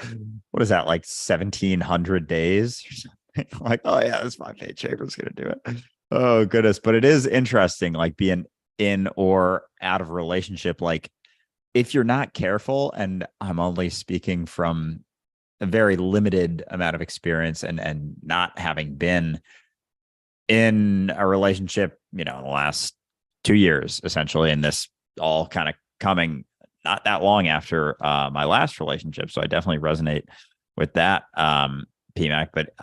What is that? Like 1,700 days or something? Like, oh yeah, this 5-page paper is gonna do it. Oh goodness, but it is interesting, like being in or out of a relationship. Like, if you're not careful, and I'm only speaking from a very limited amount of experience and not having been in a relationship, in the last 2 years, essentially, and this all kind of coming not that long after my last relationship. So I definitely resonate with that, PMAC. But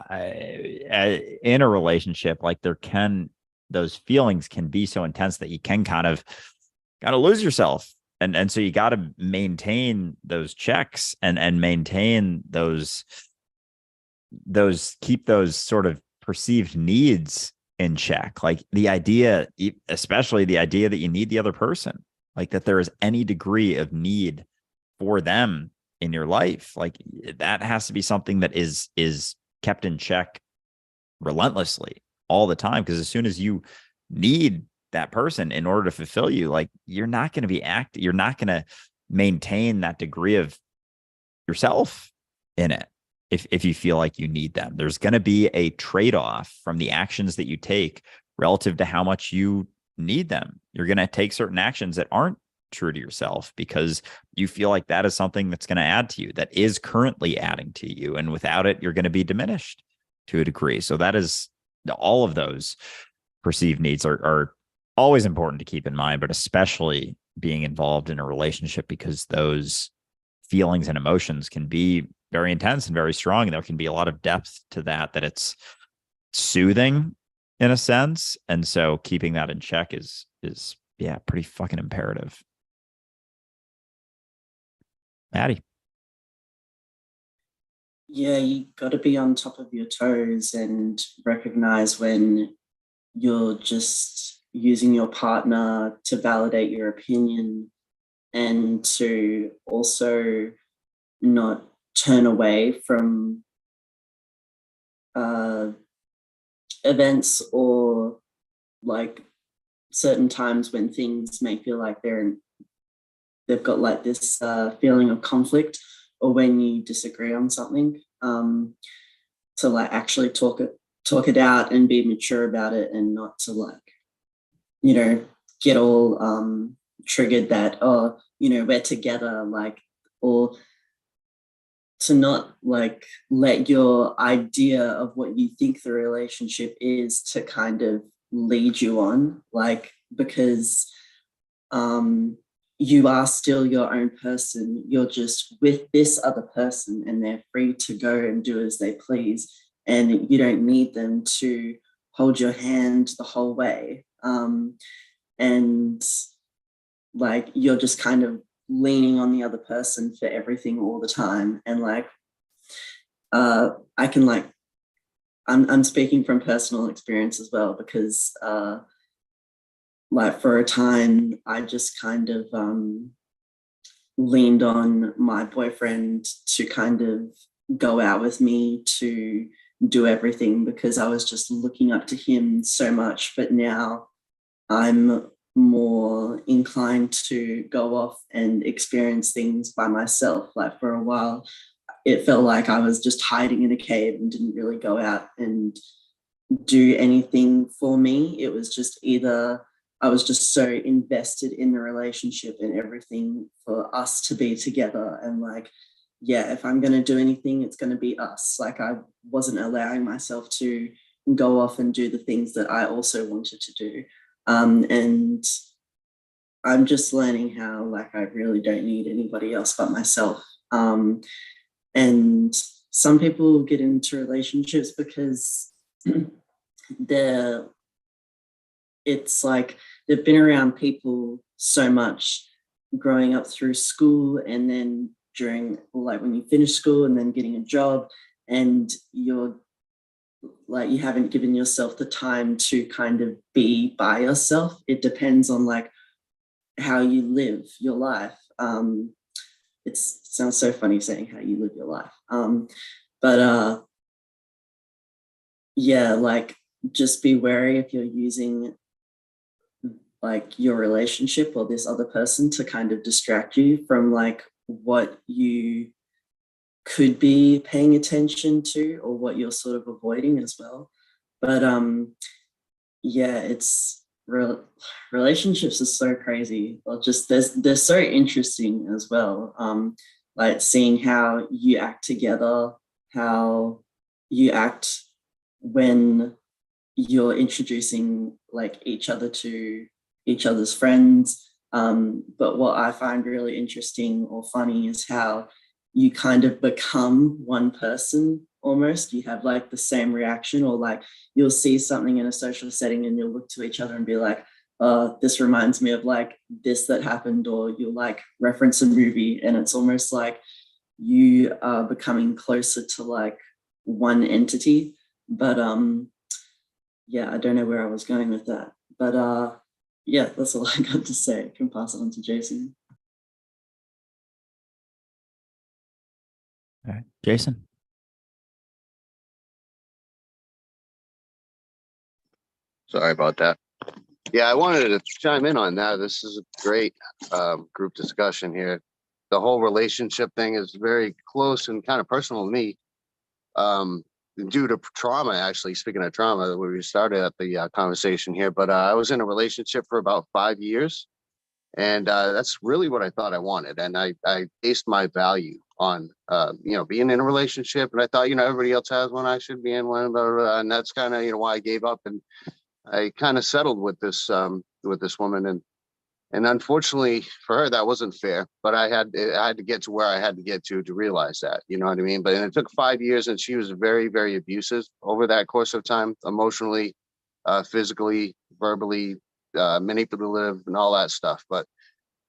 in a relationship, like those feelings can be so intense that you can kind of lose yourself. And so you got to maintain those checks and maintain those keep those sort of perceived needs in check. Like the idea, especially the idea that you need the other person, like that there is any degree of need for them in your life, like that has to be something that is kept in check relentlessly all the time. Because as soon as you need that person in order to fulfill you, like you're not going to be you're not going to maintain that degree of yourself in it. If you feel like you need them, there's going to be a trade-off from the actions that you take relative to how much you need them. You're going to take certain actions that aren't true to yourself because you feel like that is something that's going to add to you, that is currently adding to you. And without it, you're going to be diminished to a degree. So that is, all of those perceived needs are always important to keep in mind, but especially being involved in a relationship, because those feelings and emotions can be very intense and very strong. And there can be a lot of depth to that it's soothing in a sense. And so keeping that in check is yeah, pretty fucking imperative. Maddie. Yeah, you got to be on top of your toes and recognize when you're just using your partner to validate your opinion, and to also not turn away from events or like certain times when things may feel like they've got like this feeling of conflict, or when you disagree on something, to like actually talk it out and be mature about it, and not to like, get all triggered that, oh, we're together, like, or to not like let your idea of what you think the relationship is to kind of lead you on, like, because you are still your own person. You're just with this other person and they're free to go and do as they please. And you don't need them to hold your hand the whole way. And like, you're just kind of leaning on the other person for everything all the time. And like, I can like, I'm speaking from personal experience as well, because like for a time, I just kind of leaned on my boyfriend to kind of go out with me, to do everything, because I was just looking up to him so much. But now I'm more inclined to go off and experience things by myself. Like for a while, it felt like I was just hiding in a cave and didn't really go out and do anything for me. It was just either I was just so invested in the relationship and everything for us to be together. And like, yeah, if I'm going to do anything, it's going to be us. Like, I wasn't allowing myself to go off and do the things that I also wanted to do. And I'm just learning how, like, I really don't need anybody else but myself. And some people get into relationships because it's like they've been around people so much growing up through school, and then during, like, when you finish school and then getting a job, and you're like, you haven't given yourself the time to kind of be by yourself. It depends on like how you live your life. It sounds so funny saying how you live your life. But yeah, like, just be wary if you're using like your relationship or this other person to kind of distract you from like what you could be paying attention to, or what you're sort of avoiding as well. But yeah, it's relationships are so crazy. Or just they're so interesting as well. Like seeing how you act together, how you act when you're introducing like each other to each other's friends. But what I find really interesting or funny is how you kind of become one person almost. You have like the same reaction, or like you'll see something in a social setting and you'll look to each other and be like, this reminds me of like this that happened, or you'll like reference a movie, and it's almost like you are becoming closer to like one entity. But yeah, I don't know where I was going with that, but yeah, that's all I got to say. I can pass it on to Jason. All right, Jason. Sorry about that. Yeah, I wanted to chime in on that. This is a great group discussion here. The whole relationship thing is very close and kind of personal to me. Due to trauma, actually, speaking of trauma, where we started at the conversation here, but I was in a relationship for about 5 years, and that's really what I thought I wanted. And I based my value on, being in a relationship, and I thought, everybody else has one, I should be in one, blah, blah, blah. And that's kind of, why I gave up, and I kind of settled with this woman, and unfortunately for her, that wasn't fair. But I had to get to where I had to get to realize that, you know what I mean. But it took 5 years, and she was very, very abusive over that course of time, emotionally, physically, verbally, manipulative, and all that stuff.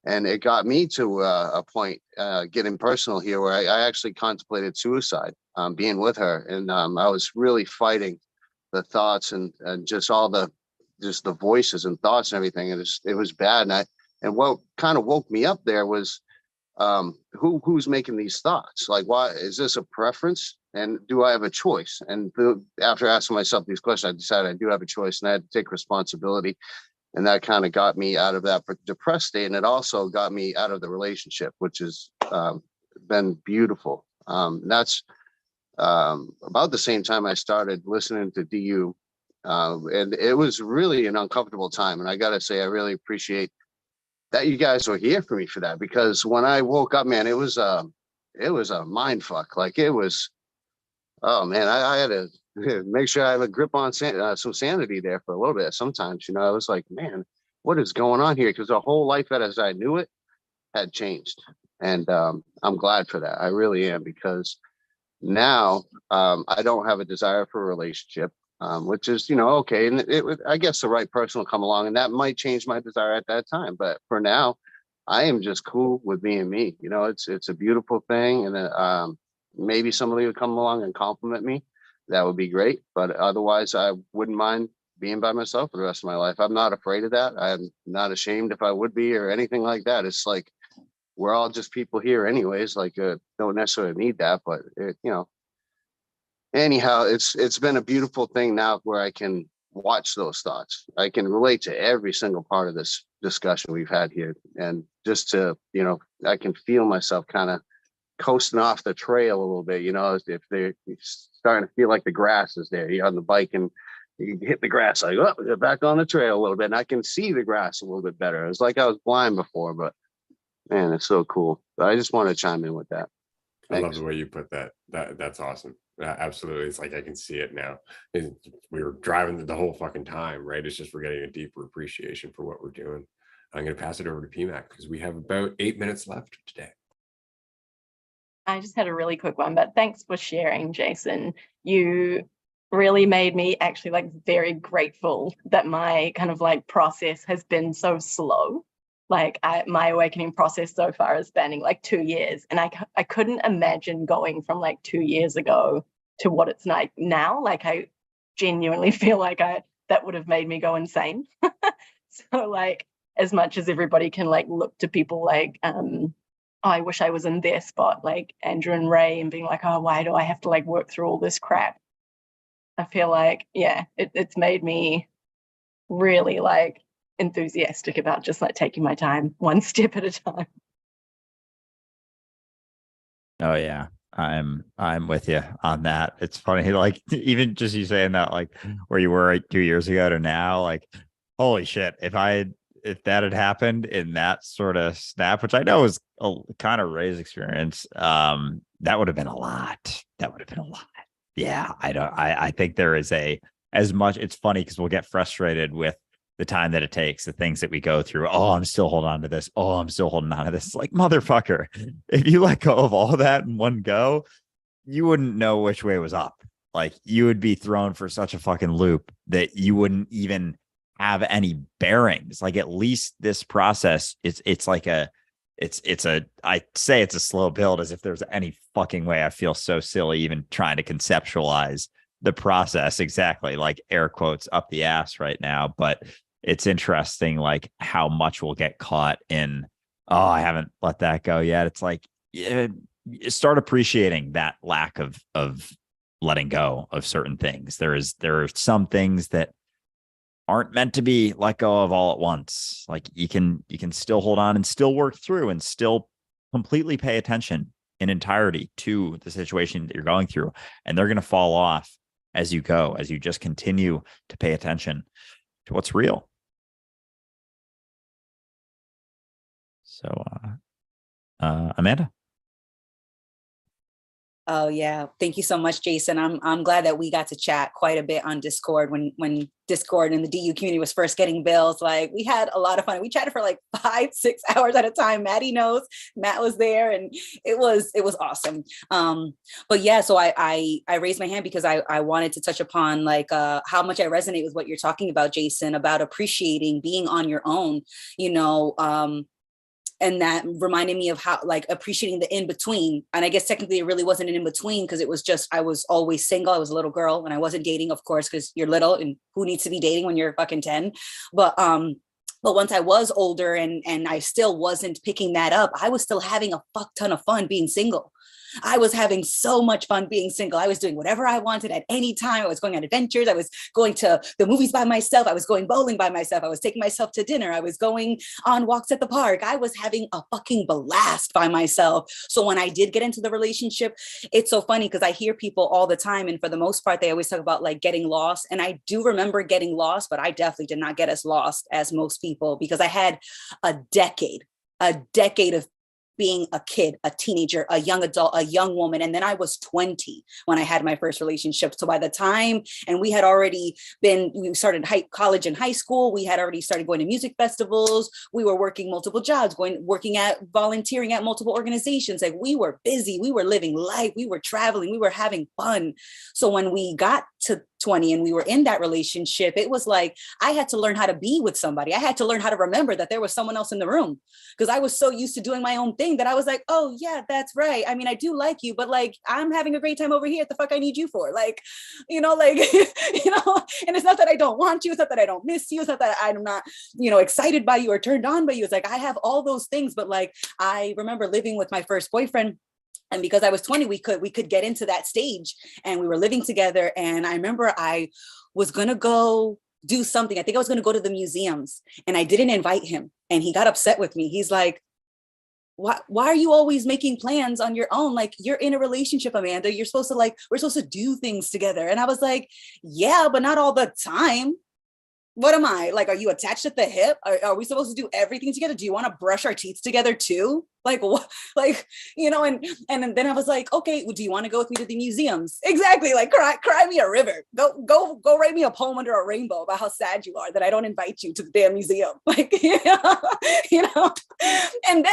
And it got me to a point, getting personal here, where I actually contemplated suicide, being with her, and I was really fighting the thoughts and just all the voices and thoughts and everything. And it was bad. And what kind of woke me up there was, who's making these thoughts? Like, why is this a preference? And do I have a choice? And after asking myself these questions, I decided I do have a choice, and I had to take responsibility. And that kind of got me out of that depressed state. And it also got me out of the relationship, which has been beautiful. That's about the same time I started listening to DU. And it was really an uncomfortable time. And I got to say, I really appreciate that you guys were here for me for that, because when I woke up, man, it was a mind fuck. Like, it was, oh man, I had to make sure I have a grip on some sanity there for a little bit. Sometimes, I was like, man, what is going on here? Because the whole life as I knew it had changed. And I'm glad for that. I really am, because now I don't have a desire for a relationship, which is, okay. And I guess the right person will come along, and that might change my desire at that time. But for now, I am just cool with being me. It's a beautiful thing. And maybe somebody would come along and compliment me. That would be great. But otherwise, I wouldn't mind being by myself for the rest of my life. I'm not afraid of that. I'm not ashamed if I would be, or anything like that. It's like, we're all just people here anyways, like, don't necessarily need that, but anyhow, it's been a beautiful thing now, where I can watch those thoughts. I can relate to every single part of this discussion we've had here. And just to, I can feel myself kind of coasting off the trail a little bit, if they're starting to feel like the grass is there. You're on the bike and you hit the grass, like, oh, you're back on the trail a little bit, and I can see the grass a little bit better. It's like I was blind before, but man, it's so cool. But I just want to chime in with that. Thanks. I love the way you put that. That's awesome. Absolutely. It's like I can see it now. We were driving the whole fucking time, right? It's just we're getting a deeper appreciation for what we're doing. I'm going to pass it over to PMAC, because we have about 8 minutes left today. I just had a really quick one, but thanks for sharing, Jason. You really made me actually very grateful that my kind of process has been so slow. My awakening process so far is spanning 2 years, and I couldn't imagine going from 2 years ago to what it's like now. I genuinely feel that would have made me go insane. So as much as everybody can look to people I wish I was in their spot, Andrew and Ray, and being oh, why do I have to work through all this crap? I feel it's made me really enthusiastic about just taking my time one step at a time. Oh yeah, I'm with you on that. It's funny, even just you saying that, where you were 2 years ago to now, holy shit, if that had happened in that sort of snap, which I know is a kind of Ray's experience, that would have been a lot. Yeah, I think there is as much. It's funny because we'll get frustrated with the time that it takes, the things that we go through. Oh, I'm still holding on to this. Oh, I'm still holding on to this. It's motherfucker, if you let go of all that in one go, you wouldn't know which way was up. You would be thrown for such a fucking loop that you wouldn't even have any bearings. At least this process, it's I say it's a slow build, as if there's any fucking way. I feel so silly even trying to conceptualize the process. Exactly. Like air quotes up the ass right now. But it's interesting, like how much we'll get caught in, oh, I haven't let that go yet. It's like, yeah, start appreciating that lack of letting go of certain things. There are some things that aren't meant to be let go of all at once. Like you can still hold on and still work through and still completely pay attention in entirety to the situation that you're going through. And they're going to fall off as you go, as you just continue to pay attention to what's real. So, Amanda. Oh yeah, thank you so much, Jason. I'm glad that we got to chat quite a bit on Discord when Discord and the DU community was first getting built. Like we had a lot of fun. We chatted for like 5-6 hours at a time. Maddie knows, Matt was there, and it was awesome. But yeah, so I raised my hand because I wanted to touch upon like how much I resonate with what you're talking about, Jason, about appreciating being on your own. You know, and that reminded me of how like appreciating the in between. And I guess technically it really wasn't an in between because it was just, I was always single. I was a little girl and I wasn't dating, of course, because you're little and who needs to be dating when you're fucking 10. But once I was older and I still wasn't picking that up, I was still having a fuck ton of fun being single. I was having so much fun being single. I was doing whatever I wanted at any time. I was going on adventures. I was going to the movies by myself. I was going bowling by myself. I was taking myself to dinner. I was going on walks at the park. I was having a fucking blast by myself. So when I did get into the relationship, it's so funny because I hear people all the time. And for the most part, they always talk about like getting lost. And I do remember getting lost, but I definitely did not get as lost as most people because I had a decade of being a kid, a teenager, a young adult, a young woman. And then I was 20 when I had my first relationship. So by the time, and we started college and high school, we had already started going to music festivals. We were working multiple jobs, volunteering at multiple organizations. Like we were busy, we were living life, we were traveling, we were having fun. So when we got to 20 and we were in that relationship, it was like, I had to learn how to be with somebody. I had to learn how to remember that there was someone else in the room because I was so used to doing my own thing that I was like, oh yeah, that's right. I mean, I do like you, but like, I'm having a great time over here. What the fuck I need you for? Like, you know, like, you know, and it's not that I don't want you. It's not that I don't miss you. It's not that I'm not, you know, excited by you or turned on by you. It's like, I have all those things, but like, I remember living with my first boyfriend. And because I was 20, we could get into that stage and we were living together. And I remember I was going to go do something. I think I was going to go to the museums and I didn't invite him. And he got upset with me. He's like, why are you always making plans on your own? Like you're in a relationship, Amanda. You're supposed to we're supposed to do things together. And I was like, yeah, but not all the time. What am I like? Are you attached at the hip? Are we supposed to do everything together? Do you want to brush our teeth together too? Like what? Like, you know, and then I was like, okay, well, do you want to go with me to the museums? Exactly. Like cry me a river. Go write me a poem under a rainbow about how sad you are that I don't invite you to the damn museum. Like, you know, and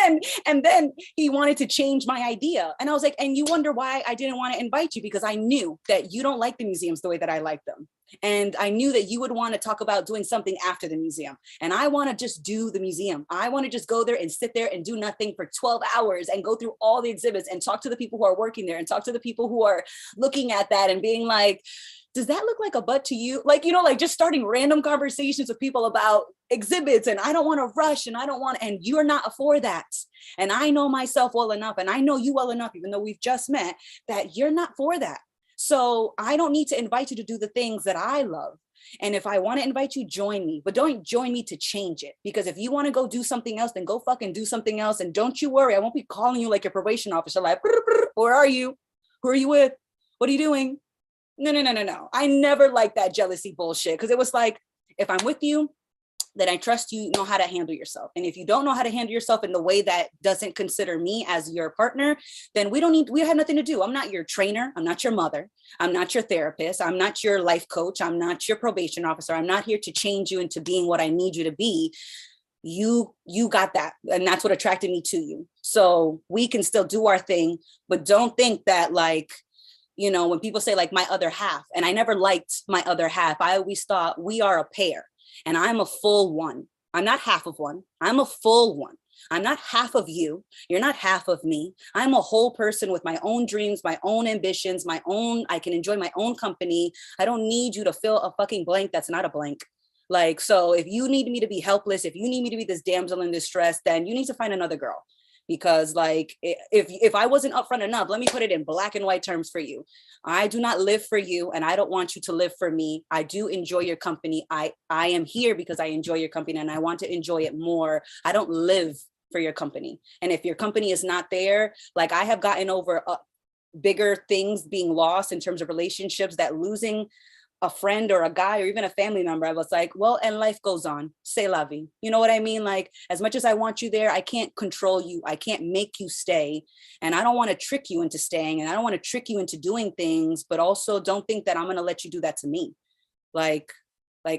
then he wanted to change my idea. And I was like, and you wonder why I didn't want to invite you because I knew that you don't like the museums the way that I like them. And I knew that you would want to talk about doing something after the museum. And I want to just do the museum. I want to just go there and sit there and do nothing for 12 hours and go through all the exhibits and talk to the people who are working there and talk to the people who are looking at that and being like, does that look like a butt to you? Like, you know, like just starting random conversations with people about exhibits and I don't want to rush and and you're not for that. And I know myself well enough and I know you well enough, even though we've just met, that you're not for that. So I don't need to invite you to do the things that I love. And if I want to invite you, join me, but don't join me to change it. Because if you want to go do something else, then go fucking do something else. And don't you worry, I won't be calling you like your probation officer, like, where are you? Who are you with? What are you doing? No. I never liked that jealousy bullshit because it was like, if I'm with you, then I trust you know how to handle yourself. And if you don't know how to handle yourself in the way that doesn't consider me as your partner, then we have nothing to do. I'm not your trainer. I'm not your mother. I'm not your therapist. I'm not your life coach. I'm not your probation officer. I'm not here to change you into being what I need you to be. You got that. And that's what attracted me to you. So we can still do our thing, but don't think that like, you know, when people say like my other half, and I never liked my other half, I always thought we are a pair. And I'm a full one. I'm not half of one. I'm a full one. I'm not half of you. You're not half of me. I'm a whole person with my own dreams, my own ambitions, I can enjoy my own company. I don't need you to fill a fucking blank that's not a blank. Like, so if you need me to be helpless, if you need me to be this damsel in distress, then you need to find another girl. Because like, if I wasn't upfront enough, let me put it in black and white terms for you. I do not live for you, and I don't want you to live for me. I do enjoy your company. I am here because I enjoy your company, and I want to enjoy it more. I don't live for your company. And if your company is not there, like, I have gotten over bigger things being lost in terms of relationships, that losing a friend or a guy or even a family member, I was like, well, and life goes on. C'est la vie. You know what I mean? Like, as much as I want you there, I can't control you. I can't make you stay. And I don't want to trick you into staying. And I don't want to trick you into doing things, but also don't think that I'm going to let you do that to me. Like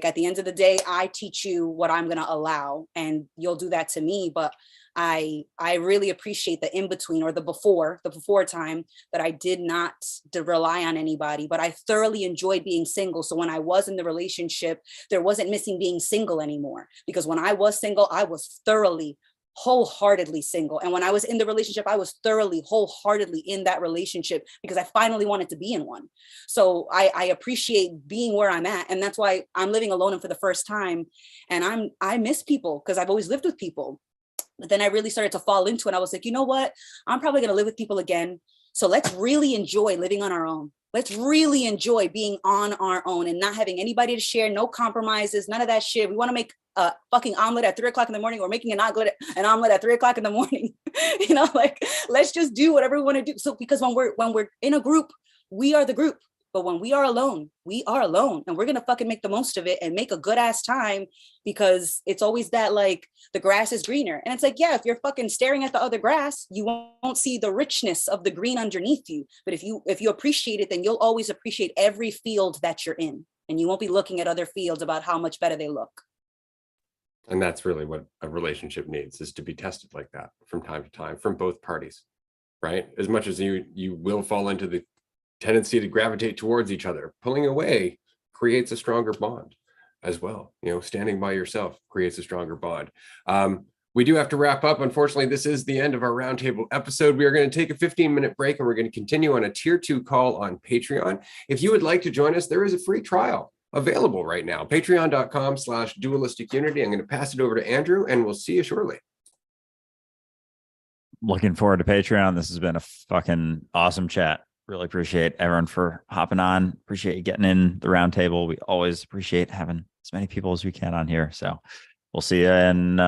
at the end of the day, I teach you what I'm going to allow, and you'll do that to me. But I really appreciate the in-between, or the before time, that I did not rely on anybody, but I thoroughly enjoyed being single. So when I was in the relationship, there wasn't missing being single anymore, because when I was single, I was thoroughly, wholeheartedly single. And when I was in the relationship, I was thoroughly, wholeheartedly in that relationship, because I finally wanted to be in one. So I appreciate being where I'm at. And that's why I'm living alone and for the first time. And I miss people, because I've always lived with people. But then I really started to fall into it. I was like, you know what? I'm probably going to live with people again. So let's really enjoy living on our own. Let's really enjoy being on our own and not having anybody to share, no compromises, none of that shit. We want to make a fucking omelet at 3 o'clock in the morning, or making an omelet at 3 o'clock in the morning. You know, like, let's just do whatever we want to do. So because when we're in a group, we are the group. But when we are alone, and we're going to fucking make the most of it and make a good ass time, because it's always that, like, the grass is greener. And it's like, yeah, if you're fucking staring at the other grass, you won't see the richness of the green underneath you. But if you appreciate it, then you'll always appreciate every field that you're in, and you won't be looking at other fields about how much better they look. And that's really what a relationship needs, is to be tested like that from time to time from both parties, right? As much as you will fall into the tendency to gravitate towards each other, pulling away creates a stronger bond as well. You know, standing by yourself creates a stronger bond. We do have to wrap up. Unfortunately, this is the end of our roundtable episode. We are going to take a 15-minute break, and we're going to continue on a tier 2 call on Patreon. If you would like to join us, there is a free trial available right now. Patreon.com/Dualistic Unity. I'm going to pass it over to Andrew, and we'll see you shortly. Looking forward to Patreon. This has been a fucking awesome chat. Really appreciate everyone for hopping on. Appreciate you getting in the roundtable. We always appreciate having as many people as we can on here. So we'll see you in